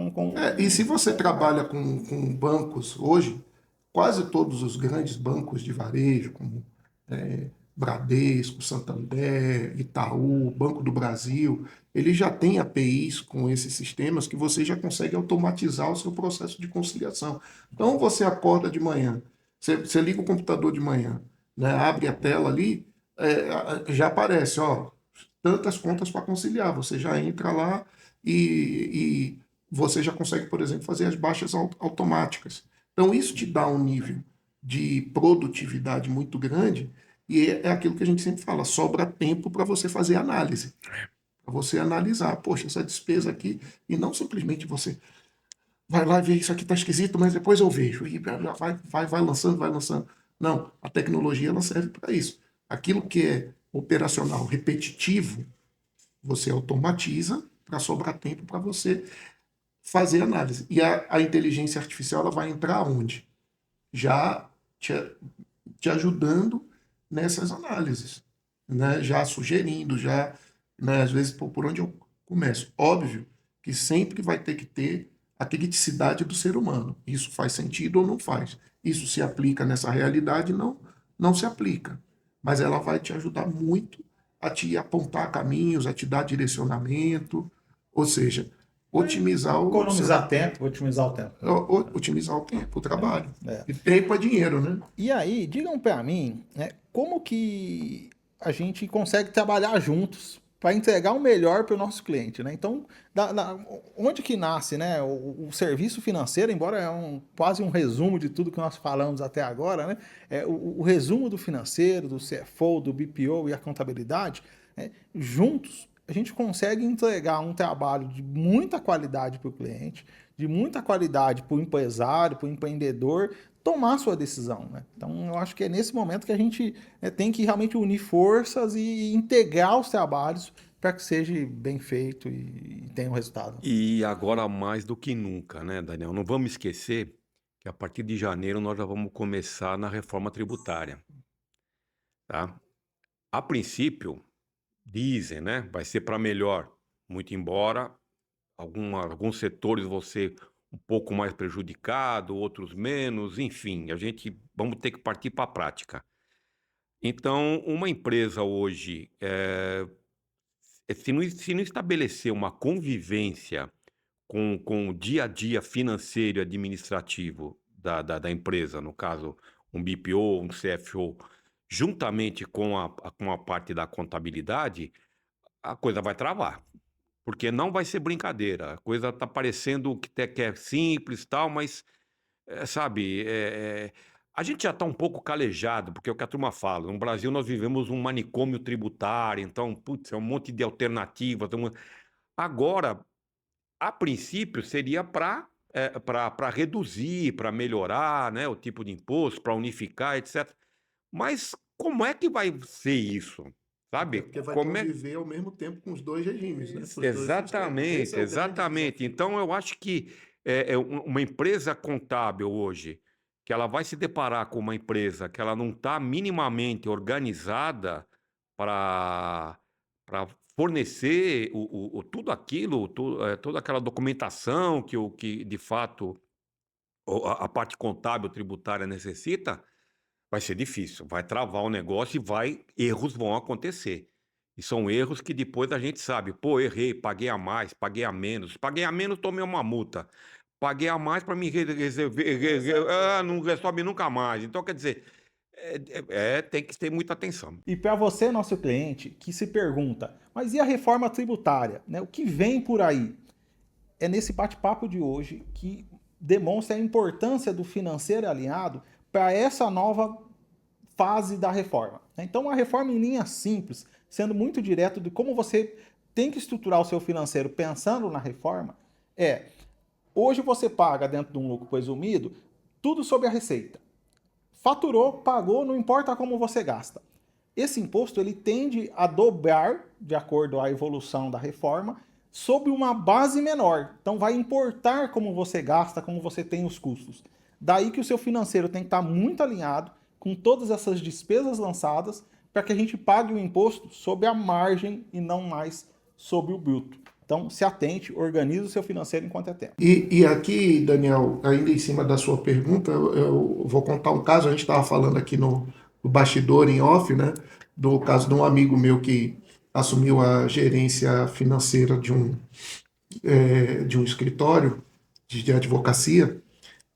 Speaker 3: E se você trabalha com bancos hoje, quase todos os grandes bancos de varejo, como Bradesco, Santander, Itaú, Banco do Brasil, ele já tem APIs com esses sistemas que você já consegue automatizar o seu processo de conciliação. Então você acorda de manhã, você liga o computador de manhã, né, abre a tela ali, já aparece, tantas contas para conciliar. Você já entra lá e você já consegue, por exemplo, fazer as baixas automáticas. Então, isso te dá um nível de produtividade muito grande e é aquilo que a gente sempre fala, sobra tempo para você fazer análise, para você analisar, poxa, essa despesa aqui, e não simplesmente você vai lá ver isso aqui está esquisito, mas depois eu vejo. E vai lançando, vai lançando. Não, a tecnologia ela serve para isso. Aquilo que é operacional, repetitivo, você automatiza para sobrar tempo para você fazer análise. E a inteligência artificial ela vai entrar onde? Já te, te ajudando nessas análises, né? Já sugerindo, já, né? Às vezes por onde eu começo. Óbvio que sempre vai ter que ter a criticidade do ser humano. Isso faz sentido ou não faz? Isso se aplica nessa realidade? Não, não se aplica. Mas ela vai te ajudar muito a te apontar caminhos, a te dar direcionamento, ou seja, otimizar o seu,
Speaker 1: Economizar tempo, otimizar o tempo.
Speaker 3: otimizar o tempo, o trabalho.
Speaker 1: É.
Speaker 3: E tempo é dinheiro, né?
Speaker 1: E aí, digam para mim, né, como que a gente consegue trabalhar juntos para entregar o melhor para o nosso cliente, né? Então, onde que nasce, né, o serviço financeiro, embora é quase um resumo de tudo que nós falamos até agora, né? O resumo do financeiro, do CFO, do BPO e a contabilidade, né, juntos a gente consegue entregar um trabalho de muita qualidade para o cliente, de muita qualidade para o empresário, para o empreendedor, tomar sua decisão, né? Então, eu acho que é nesse momento que a gente tem que realmente unir forças e integrar os trabalhos para que seja bem feito e tenha um resultado.
Speaker 2: E agora mais do que nunca, né, Daniel? Não vamos esquecer que a partir de janeiro nós já vamos começar na reforma tributária, tá? A princípio, dizem, né, vai ser para melhor, muito embora alguns setores vão ser um pouco mais prejudicados, outros menos, enfim, a gente vamos ter que partir para a prática. Então, uma empresa hoje, se não estabelecer uma convivência com o dia a dia financeiro e administrativo da empresa, no caso, um BPO, um CFO, juntamente com a parte da contabilidade, a coisa vai travar. Porque não vai ser brincadeira. A coisa está parecendo que é simples e tal, mas, sabe, a gente já está um pouco calejado, porque é o que a turma fala. No Brasil nós vivemos um manicômio tributário, então, putz, é um monte de alternativas. Agora, a princípio, seria para reduzir, para melhorar, né, o tipo de imposto, para unificar, etc. Mas como é que vai ser isso? Sabe?
Speaker 3: Porque vai
Speaker 2: Como é...
Speaker 3: conviver ao mesmo tempo com os dois regimes, né? Com os dois sistemas. Esse
Speaker 2: Exatamente,
Speaker 3: é o grande
Speaker 2: exatamente.
Speaker 3: desafio.
Speaker 2: Então, eu acho que uma empresa contábil hoje, que ela vai se deparar com uma empresa que ela não está minimamente organizada para fornecer tudo aquilo, toda aquela documentação que de fato a parte contábil tributária necessita, vai ser difícil, vai travar o negócio e erros vão acontecer. E são erros que depois a gente sabe, pô, errei, paguei a mais, paguei a menos, tomei uma multa. Paguei a mais para me não resolve nunca mais. Então, quer dizer, tem que ter muita atenção.
Speaker 1: E para você, nosso cliente, que se pergunta, mas e a reforma tributária, né? O que vem por aí? É nesse bate-papo de hoje que demonstra a importância do financeiro alinhado para essa nova fase da reforma. Então, a reforma em linha simples, sendo muito direto de como você tem que estruturar o seu financeiro pensando na reforma, hoje você paga dentro de um lucro presumido tudo sobre a receita. Faturou, pagou, não importa como você gasta. Esse imposto ele tende a dobrar, de acordo à evolução da reforma, sob uma base menor. Então vai importar como você gasta, como você tem os custos. Daí que o seu financeiro tem que estar muito alinhado com todas essas despesas lançadas para que a gente pague o imposto sobre a margem e não mais sobre o bruto. Então, se atente, organize o seu financeiro enquanto é tempo.
Speaker 3: E aqui, Daniel, ainda em cima da sua pergunta, eu vou contar um caso. A gente estava falando aqui no bastidor, em off, né? Do caso de um amigo meu que assumiu a gerência financeira de um escritório de advocacia.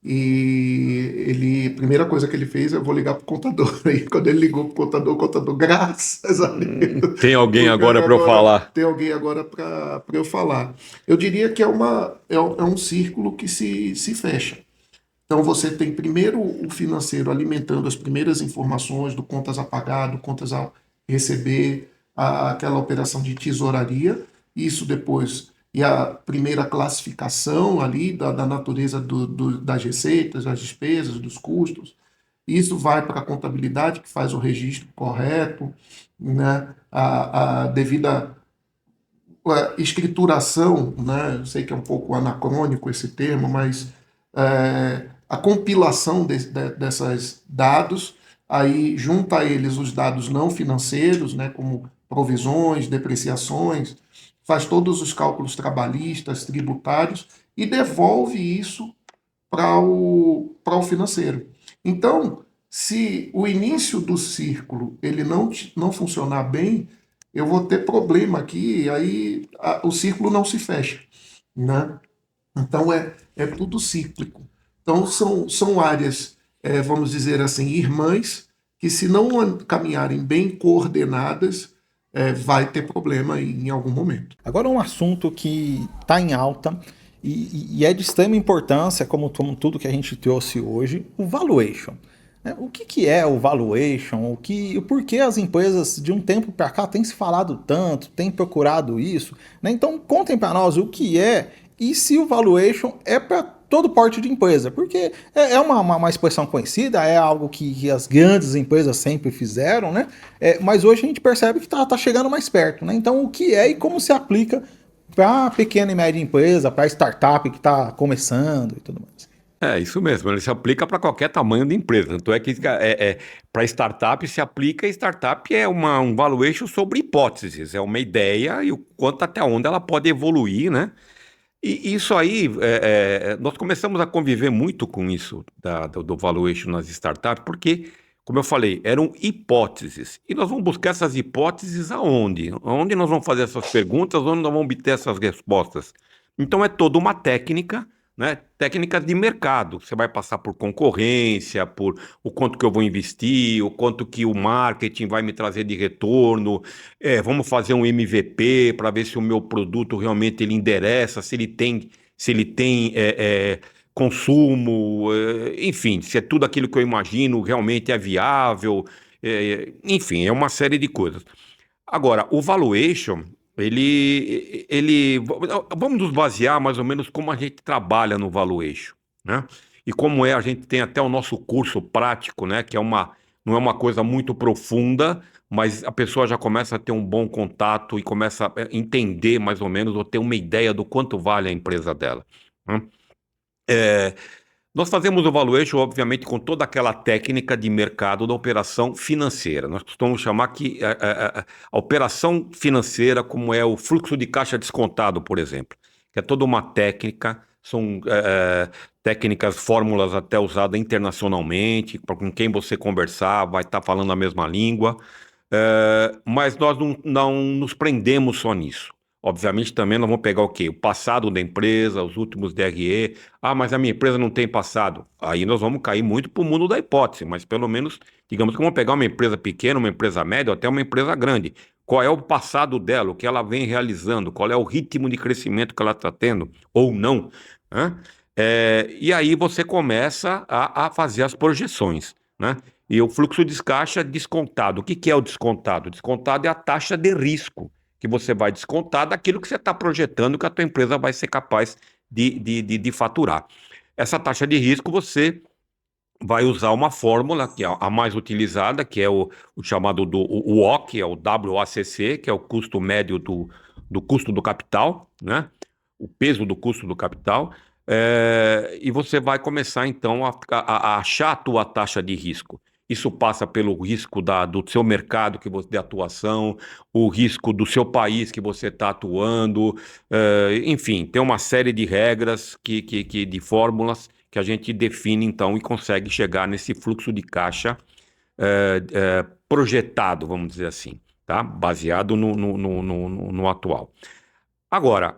Speaker 3: E a primeira coisa que ele fez, eu vou ligar para o contador. Aí quando ele ligou para o contador, graças a Deus,
Speaker 2: Tem alguém
Speaker 3: porque
Speaker 2: agora para eu
Speaker 3: agora
Speaker 2: falar.
Speaker 3: tem alguém agora para eu falar. Eu diria que é um círculo que se fecha. Então você tem primeiro o financeiro alimentando as primeiras informações do contas a pagar, do contas a receber, aquela operação de tesouraria, isso depois, e a primeira classificação ali da natureza das receitas, das despesas, dos custos. Isso vai para a contabilidade, que faz o registro correto, né? A devida escrituração, né? Eu sei que é um pouco anacrônico esse termo, mas a compilação desses dados, aí junta a eles os dados não financeiros, né? Como provisões, depreciações, faz todos os cálculos trabalhistas, tributários e devolve isso para o financeiro. Então, se o início do círculo ele não funcionar bem, eu vou ter problema aqui, e aí o círculo não se fecha, né? Então é tudo cíclico. Então são áreas, vamos dizer assim, irmãs, que se não caminharem bem coordenadas, vai ter problema em algum momento.
Speaker 1: Agora um assunto que está em alta e é de extrema importância, como tudo que a gente trouxe hoje, o valuation. O que é o valuation? O porquê as empresas de um tempo para cá têm se falado tanto, têm procurado isso? Né? Então contem para nós o que é e se o valuation é para todo porte de empresa, porque é uma expressão conhecida, é algo que as grandes empresas sempre fizeram, né? Mas hoje a gente percebe que tá chegando mais perto, né? Então o que é e como se aplica para pequena e média empresa, para startup que está começando e tudo mais.
Speaker 2: É isso mesmo, ele se aplica para qualquer tamanho de empresa. Tanto é que para startup se aplica, e startup é um valuation sobre hipóteses, é uma ideia e o quanto até onde ela pode evoluir, né? E isso aí, nós começamos a conviver muito com isso do valuation nas startups, porque, como eu falei, eram hipóteses. E nós vamos buscar essas hipóteses aonde? Onde nós vamos fazer essas perguntas, onde nós vamos obter essas respostas? Então é toda uma técnica, né? Técnicas de mercado. Você vai passar por concorrência, por o quanto que eu vou investir, o quanto que o marketing vai me trazer de retorno. Vamos fazer um MVP para ver se o meu produto realmente ele endereça, se ele tem consumo, enfim, se é tudo aquilo que eu imagino realmente é viável, enfim, é uma série de coisas. Agora, o valuation, vamos nos basear mais ou menos como a gente trabalha no valuation, né? E como a gente tem até o nosso curso prático, né? Que não é uma coisa muito profunda, mas a pessoa já começa a ter um bom contato e começa a entender mais ou menos, ou ter uma ideia do quanto vale a empresa dela, né? É, Nós fazemos o valuation, obviamente, com toda aquela técnica de mercado da operação financeira. Nós costumamos chamar que a operação financeira, como é o fluxo de caixa descontado, por exemplo, que é toda uma técnica, são técnicas, fórmulas até usadas internacionalmente, com quem você conversar vai estar falando a mesma língua. Mas nós não nos prendemos só nisso. Obviamente também nós vamos pegar o quê? O passado da empresa, os últimos DRE. Ah, mas a minha empresa não tem passado. Aí nós vamos cair muito para o mundo da hipótese, mas pelo menos, digamos que vamos pegar uma empresa pequena, uma empresa média, ou até uma empresa grande. Qual é o passado dela, o que ela vem realizando, qual é o ritmo de crescimento que ela está tendo, ou não, né? E aí você começa a fazer as projeções, né? E o fluxo de caixa descontado. O que é o descontado? O descontado é a taxa de risco que você vai descontar daquilo que você está projetando que a tua empresa vai ser capaz de faturar. Essa taxa de risco você vai usar uma fórmula que é a mais utilizada, que é o chamado o WACC, é o WACC, que é o custo médio do custo do capital, né? O peso do custo do capital. E você vai começar então a achar a tua taxa de risco. Isso passa pelo risco do seu mercado de atuação, o risco do seu país que você está atuando, enfim, tem uma série de regras, de fórmulas que a gente define então e consegue chegar nesse fluxo de caixa projetado, vamos dizer assim, tá? Baseado no atual. Agora,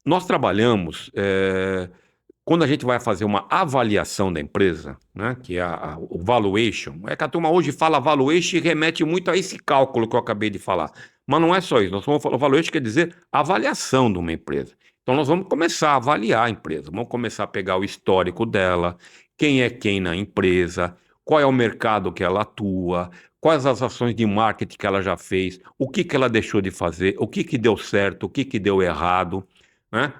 Speaker 2: nós trabalhamos quando a gente vai fazer uma avaliação da empresa, né, que é o valuation, é que a turma hoje fala valuation e remete muito a esse cálculo que eu acabei de falar. Mas não é só isso. Nós vamos falar, valuation quer dizer avaliação de uma empresa. Então nós vamos começar a avaliar a empresa, vamos começar a pegar o histórico dela, quem é quem na empresa, qual é o mercado que ela atua, quais as ações de marketing que ela já fez, o que que ela deixou de fazer, o que que deu certo, o que que deu errado, né?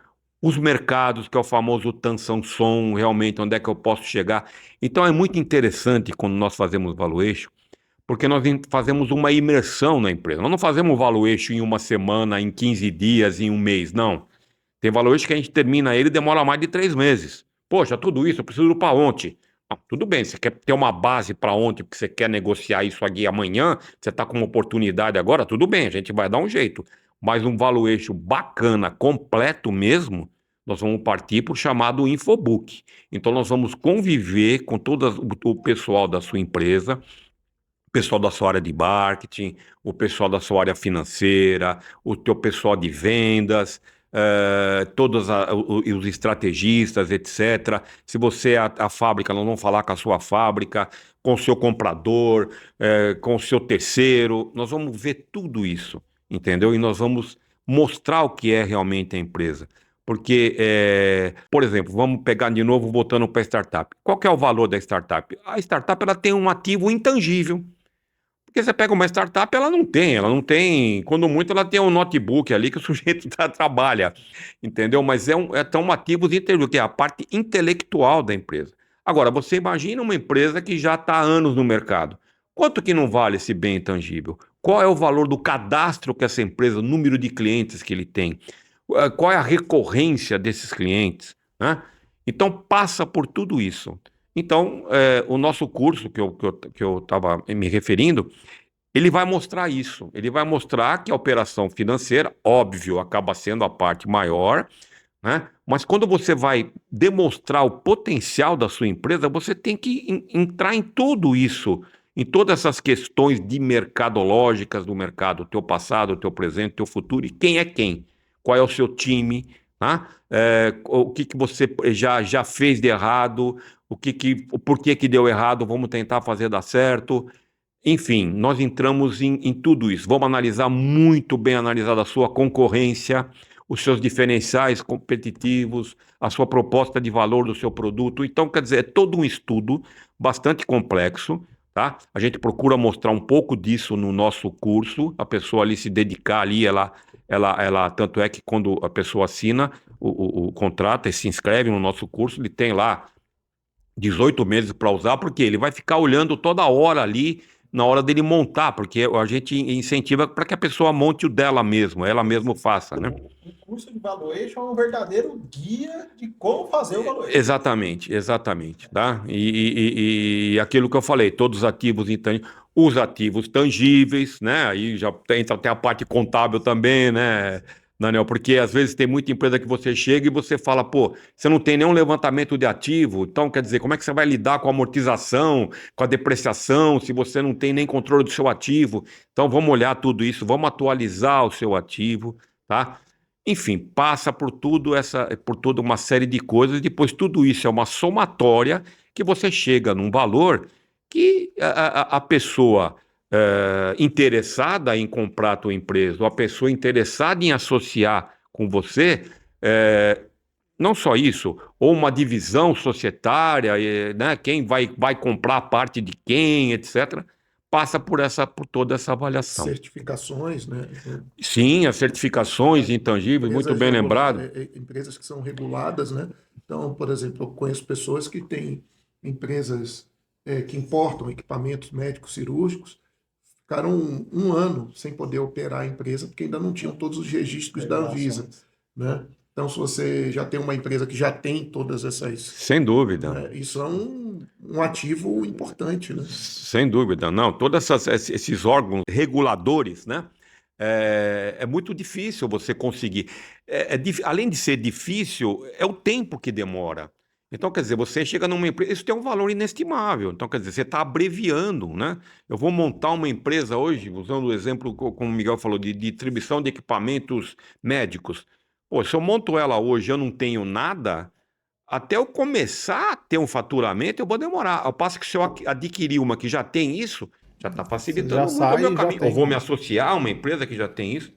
Speaker 2: Os mercados, que é o famoso Tansan-Som, realmente, onde é que eu posso chegar. Então é muito interessante quando nós fazemos valuation, porque nós fazemos uma imersão na empresa. Nós não fazemos valuation em uma semana, em 15 dias, em um mês, não. Tem valuation que a gente termina ele e demora mais de 3 meses. Poxa, tudo isso eu preciso para ontem. Ah, tudo bem, você quer ter uma base para ontem, porque você quer negociar isso aqui amanhã, você está com uma oportunidade agora, tudo bem, a gente vai dar um jeito. Mas um valuation bacana, completo mesmo, nós vamos partir para o chamado infobook. Então nós vamos conviver com todo o pessoal da sua empresa, o pessoal da sua área de marketing, o pessoal da sua área financeira, o teu pessoal de vendas, todos os estrategistas, etc. Se você é a fábrica, nós vamos falar com a sua fábrica, com o seu comprador, com o seu terceiro, nós vamos ver tudo isso, entendeu? E nós vamos mostrar o que é realmente a empresa. Porque, por exemplo, vamos pegar de novo, voltando para a startup. Qual que é o valor da startup? A startup ela tem um ativo intangível. Porque você pega uma startup, ela não tem, quando muito ela tem um notebook ali que o sujeito trabalha, entendeu? Mas tão ativos intangíveis, que é a parte intelectual da empresa. Agora, você imagina uma empresa que já está há anos no mercado. Quanto que não vale esse bem intangível? Qual é o valor do cadastro que essa empresa, o número de clientes que ele tem? Qual é a recorrência desses clientes, né? Então passa por tudo isso. Então, o nosso curso que eu estava me referindo, ele vai mostrar isso. Ele vai mostrar que a operação financeira, óbvio, acaba sendo a parte maior, né? Mas quando você vai demonstrar o potencial da sua empresa, você tem que entrar em tudo isso, em todas essas questões de mercadológicas do mercado, o teu passado, o teu presente, o teu futuro, e quem é quem, qual é o seu time, tá? O que que você já fez de errado, por que que deu errado, vamos tentar fazer dar certo. Enfim, nós entramos em tudo isso. Vamos analisar muito bem analisar a sua concorrência, os seus diferenciais competitivos, a sua proposta de valor do seu produto. Então, quer dizer, é todo um estudo bastante complexo, tá? A gente procura mostrar um pouco disso no nosso curso, a pessoa ali se dedicar ali, tanto é que quando a pessoa assina o contrato e se inscreve no nosso curso, ele tem lá 18 meses para usar, porque ele vai ficar olhando toda hora ali, na hora dele montar, porque a gente incentiva para que a pessoa monte o dela mesmo, ela mesmo faça, né?
Speaker 1: O curso de valuation é um verdadeiro guia de como fazer o valuation.
Speaker 2: Exatamente, exatamente, tá? E aquilo que eu falei, todos os ativos intangíveis, os ativos tangíveis, né? Aí já entra até a parte contábil também, né, Daniel? Porque às vezes tem muita empresa que você chega e você fala, pô, você não tem nenhum levantamento de ativo, então quer dizer, como é que você vai lidar com a amortização, com a depreciação, se você não tem nem controle do seu ativo? Então vamos olhar tudo isso, vamos atualizar o seu ativo, tá? Enfim, passa por toda uma série de coisas, e depois tudo isso é uma somatória que você chega num valor que a pessoa interessada em comprar a tua empresa, ou a pessoa interessada em associar com você, não só isso, ou uma divisão societária, né, quem vai comprar parte de quem, etc., passa por toda essa avaliação.
Speaker 3: Certificações, né?
Speaker 2: Sim, as certificações intangíveis, muito bem lembrado.
Speaker 3: Empresas que são reguladas, né? Então, por exemplo, eu conheço pessoas que têm empresas que importam equipamentos médicos cirúrgicos, ficaram um ano sem poder operar a empresa porque ainda não tinham todos os registros da Anvisa, né? Então, se você já tem uma empresa que já tem todas essas...
Speaker 2: Sem dúvida.
Speaker 3: Né, isso é um ativo importante, né?
Speaker 2: Sem dúvida. Não, todos esses órgãos reguladores, né? É muito difícil você conseguir. Além de ser difícil, é o tempo que demora. Então, quer dizer, você chega numa empresa, isso tem um valor inestimável. Então, quer dizer, você está abreviando, né? Eu vou montar uma empresa hoje, usando o exemplo, como o Miguel falou, de distribuição de equipamentos médicos. Pô, se eu monto ela hoje e eu não tenho nada, até eu começar a ter um faturamento, eu vou demorar. Ao passo que se eu adquirir uma que já tem isso, já está facilitando
Speaker 1: Já
Speaker 2: muito o
Speaker 1: sai
Speaker 2: meu
Speaker 1: e já
Speaker 2: caminho.
Speaker 1: tem.
Speaker 2: Eu vou me associar a uma empresa que já tem isso.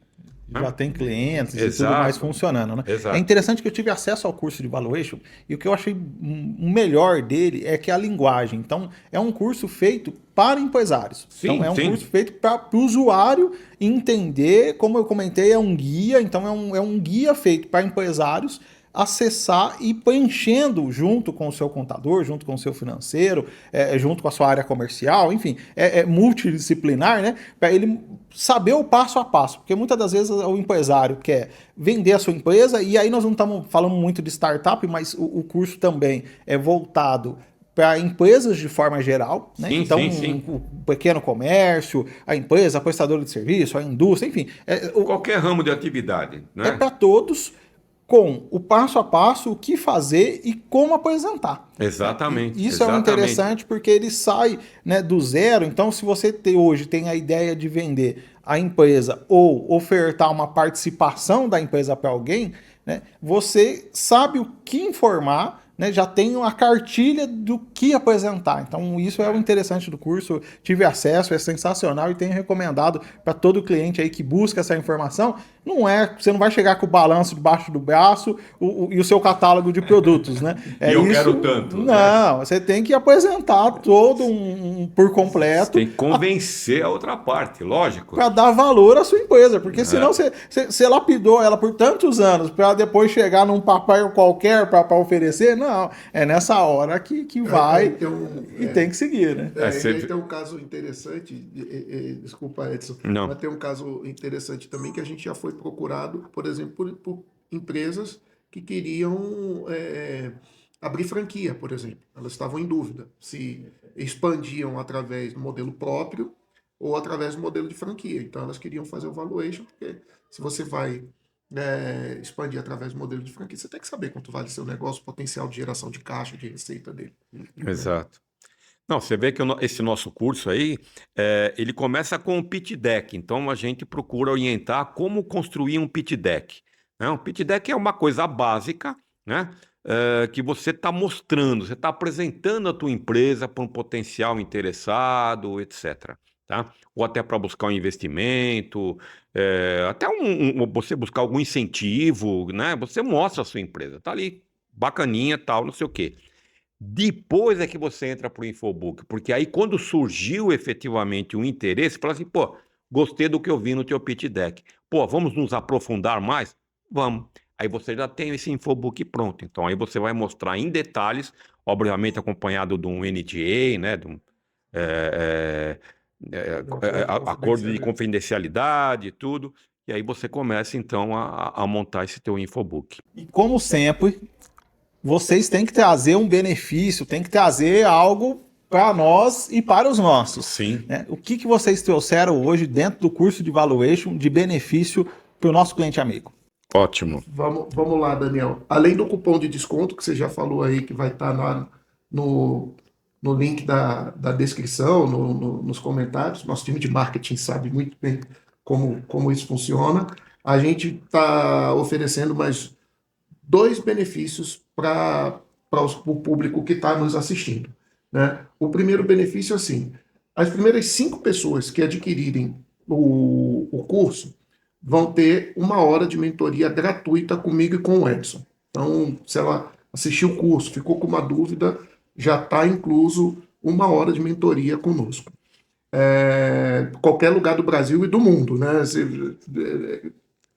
Speaker 1: Já tem clientes e tudo
Speaker 2: Exato.
Speaker 1: mais funcionando, né?
Speaker 2: Exato.
Speaker 1: É interessante que eu tive acesso ao curso de Valuation e o que eu achei melhor dele é que a linguagem. Então, é um curso feito para empresários.
Speaker 2: Sim,
Speaker 1: então, é um
Speaker 2: sim.
Speaker 1: curso feito para o usuário entender, como eu comentei, é um guia. Então, é um guia feito para empresários acessar e preenchendo junto com o seu contador, junto com o seu financeiro, junto com a sua área comercial, enfim, é multidisciplinar, né? Para ele saber o passo a passo, porque muitas das vezes o empresário quer vender a sua empresa, e aí nós não estamos falando muito de startup, mas o curso também é voltado para empresas de forma geral, né?
Speaker 2: Sim,
Speaker 1: Então,
Speaker 2: sim.
Speaker 1: o pequeno comércio, a empresa, a prestadora de serviço, a indústria, enfim.
Speaker 2: Qualquer ramo de atividade, né?
Speaker 1: É para todos, com o passo a passo, o que fazer e como apresentar.
Speaker 2: Exatamente.
Speaker 1: Isso é interessante porque ele sai, né, do zero. Então, se você hoje tem a ideia de vender a empresa ou ofertar uma participação da empresa para alguém, né, você sabe o que informar, né, já tem uma cartilha do que apresentar. Então, isso é o interessante do curso. Tive acesso, é sensacional e tenho recomendado para todo cliente aí que busca essa informação. Você não vai chegar com o balanço debaixo do braço e o seu catálogo de produtos, né?
Speaker 2: Eu quero tanto.
Speaker 1: Não, você tem que apresentar todo por completo.
Speaker 2: Tem que convencer a outra parte, lógico.
Speaker 1: Para dar valor à sua empresa, porque senão você lapidou ela por tantos anos para depois chegar num papel qualquer para oferecer. Não, é nessa hora que vai e tem que seguir, né?
Speaker 3: E tem um caso interessante, desculpa, Edson,
Speaker 2: Não.
Speaker 3: mas tem um caso interessante também que a gente já foi procurado, por exemplo, por empresas que queriam abrir franquia, por exemplo. Elas estavam em dúvida se expandiam através do modelo próprio ou através do modelo de franquia. Então, elas queriam fazer o valuation, porque se você vai expandir através do modelo de franquia, você tem que saber quanto vale seu negócio, o potencial de geração de caixa, de receita dele.
Speaker 2: Exato. Não, você vê que esse nosso curso aí, ele começa com um pitch deck. Então, a gente procura orientar como construir um pitch deck. Né? Um pitch deck é uma coisa básica, né? Que você está mostrando, você está apresentando a tua empresa para um potencial interessado, etc. Tá? Ou até para buscar um investimento, até você buscar algum incentivo, né? Você mostra a sua empresa, está ali, bacaninha, tal, não sei o quê. Depois é que você entra para o Infobook, porque aí quando surgiu efetivamente o interesse, fala assim, pô, gostei do que eu vi no teu pitch deck. Pô, vamos nos aprofundar mais? Vamos. Aí você já tem esse Infobook pronto. Então aí você vai mostrar em detalhes, obviamente acompanhado de um NDA, né, de um acordo de confidencialidade e tudo. E aí você começa então a montar esse teu Infobook.
Speaker 1: E como sempre, vocês têm que trazer um benefício, tem que trazer algo para nós e para os nossos.
Speaker 2: Sim.
Speaker 1: Né? O que vocês trouxeram hoje dentro do curso de Valuation de benefício para o nosso cliente amigo?
Speaker 2: Ótimo.
Speaker 3: Vamos lá, Daniel. Além do cupom de desconto, que você já falou aí, que vai estar no link da descrição, nos comentários, nosso time de marketing sabe muito bem como isso funciona. A gente está oferecendo mais 2 benefícios para o público que está nos assistindo. Né? O primeiro benefício é assim, as primeiras 5 pessoas que adquirirem o curso vão ter 1 hora de mentoria gratuita comigo e com o Edson. Então, se ela assistiu o curso, ficou com uma dúvida, já está incluso 1 hora de mentoria conosco. Qualquer lugar do Brasil e do mundo, né?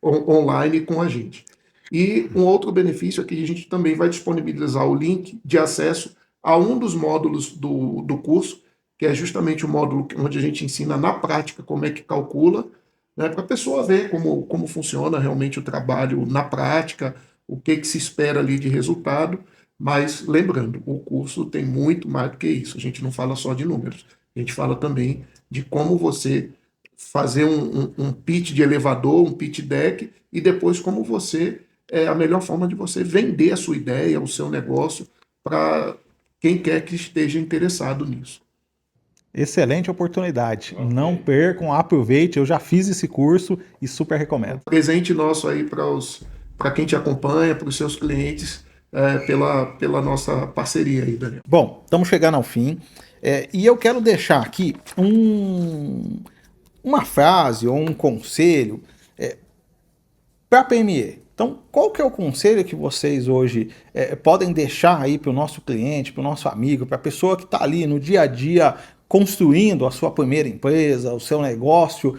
Speaker 3: Online com a gente. E um outro benefício é que a gente também vai disponibilizar o link de acesso a um dos módulos do curso, que é justamente o módulo onde a gente ensina na prática como é que calcula, né, para a pessoa ver como funciona realmente o trabalho na prática, o que se espera ali de resultado. Mas lembrando, o curso tem muito mais do que isso. A gente não fala só de números, a gente fala também de como você fazer um pitch de elevador, um pitch deck, e depois como a melhor forma de você vender a sua ideia, o seu negócio, para quem quer que esteja interessado nisso.
Speaker 1: Excelente oportunidade. Okay. Não percam, aproveite. Eu já fiz esse curso e super recomendo.
Speaker 3: Presente nosso aí para quem te acompanha, para os seus clientes, pela nossa parceria aí, Daniel.
Speaker 1: Bom, estamos chegando ao fim. E eu quero deixar aqui uma frase ou um conselho para a PME. Então, qual que é o conselho que vocês hoje podem deixar aí para o nosso cliente, para o nosso amigo, para a pessoa que está ali no dia a dia construindo a sua primeira empresa, o seu negócio?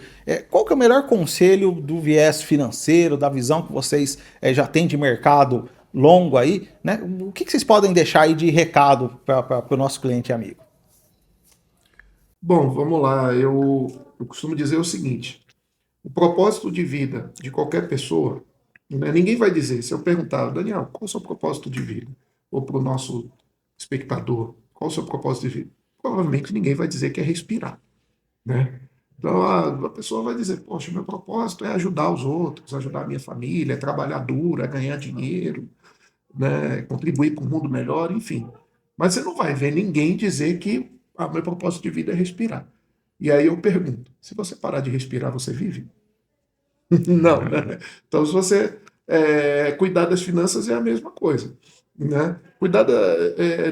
Speaker 1: Qual que é o melhor conselho do viés financeiro, da visão que vocês já têm de mercado longo aí, né? O que vocês podem deixar aí de recado para o nosso cliente e amigo?
Speaker 3: Bom, vamos lá. Eu costumo dizer o seguinte: o propósito de vida de qualquer pessoa, né, ninguém vai dizer, se eu perguntar, Daniel, qual é o seu propósito de vida? Ou para o nosso espectador, qual é o seu propósito de vida? Provavelmente ninguém vai dizer que é respirar, né? Então a pessoa vai dizer, poxa, meu propósito é ajudar os outros, ajudar a minha família, é trabalhar duro, é ganhar dinheiro, né, contribuir com um mundo melhor, enfim. Mas você não vai ver ninguém dizer que meu propósito de vida é respirar. E aí eu pergunto, se você parar de respirar, você vive? Não, né? Então, se você cuidar das finanças é a mesma coisa, né?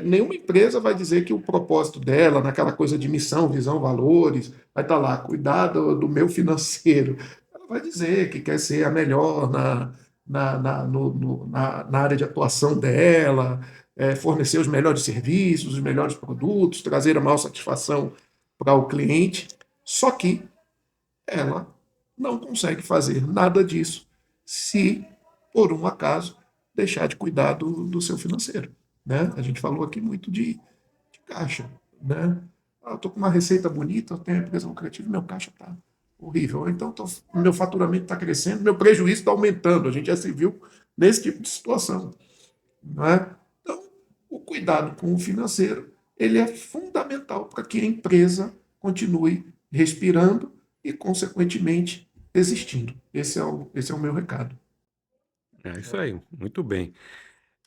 Speaker 3: Nenhuma empresa vai dizer que o propósito dela, naquela coisa de missão, visão, valores, vai estar lá, cuidar do meu financeiro. Ela vai dizer que quer ser a melhor na área de atuação dela, fornecer os melhores serviços, os melhores produtos, trazer a maior satisfação para o cliente. Só que ela não consegue fazer nada disso se, por um acaso, deixar de cuidar do seu financeiro, né? A gente falou aqui muito de caixa, né? Eu estou com uma receita bonita, eu tenho uma empresa lucrativa, meu caixa está horrível. Então, meu faturamento está crescendo, meu prejuízo está aumentando. A gente já se viu nesse tipo de situação, não é? Então, o cuidado com o financeiro, ele é fundamental para que a empresa continue respirando e, consequentemente, existindo. Esse é o meu recado.
Speaker 2: É isso aí, muito bem.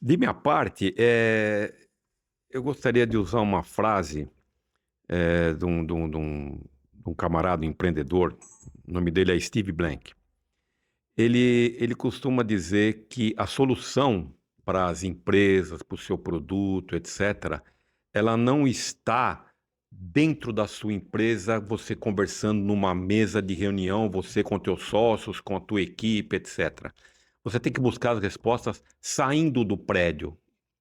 Speaker 2: De minha parte, eu gostaria de usar uma frase de um camarada empreendedor, o nome dele é Steve Blank. Ele costuma dizer que a solução para as empresas, para o seu produto, etc., ela não está dentro da sua empresa, você conversando numa mesa de reunião, você com teus sócios, com a tua equipe, etc. Você tem que buscar as respostas saindo do prédio.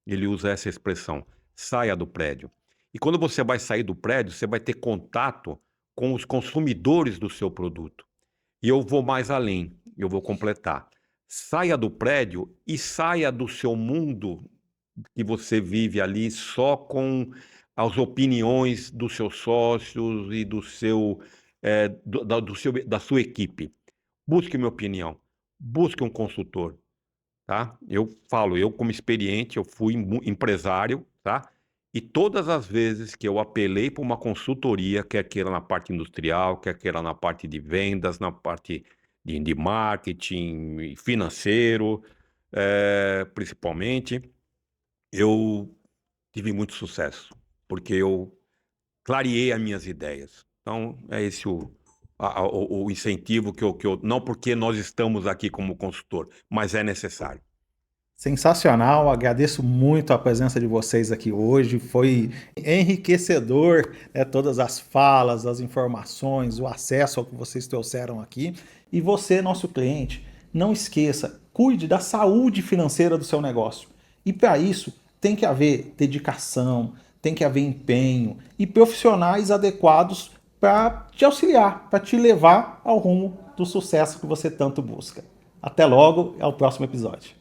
Speaker 2: Ele usa essa expressão, saia do prédio. E quando você vai sair do prédio, você vai ter contato com os consumidores do seu produto. E eu vou mais além, eu vou completar. Saia do prédio e saia do seu mundo que você vive ali só com as opiniões dos seus sócios e da sua equipe. Busque minha opinião, busque um consultor, tá? Eu falo, eu como experiente, eu fui empresário, tá? E todas as vezes que eu apelei para uma consultoria, quer queira na parte industrial, quer queira na parte de vendas, na parte de marketing, financeiro, principalmente, eu tive muito sucesso, porque eu clareei as minhas ideias. Então, é esse o incentivo não porque nós estamos aqui como consultor, mas é necessário.
Speaker 1: Sensacional, agradeço muito a presença de vocês aqui hoje, foi enriquecedor, né, todas as falas, as informações, o acesso ao que vocês trouxeram aqui. E você, nosso cliente, não esqueça, cuide da saúde financeira do seu negócio. E para isso tem que haver dedicação, tem que haver empenho e profissionais adequados para te auxiliar, para te levar ao rumo do sucesso que você tanto busca. Até logo, ao próximo episódio.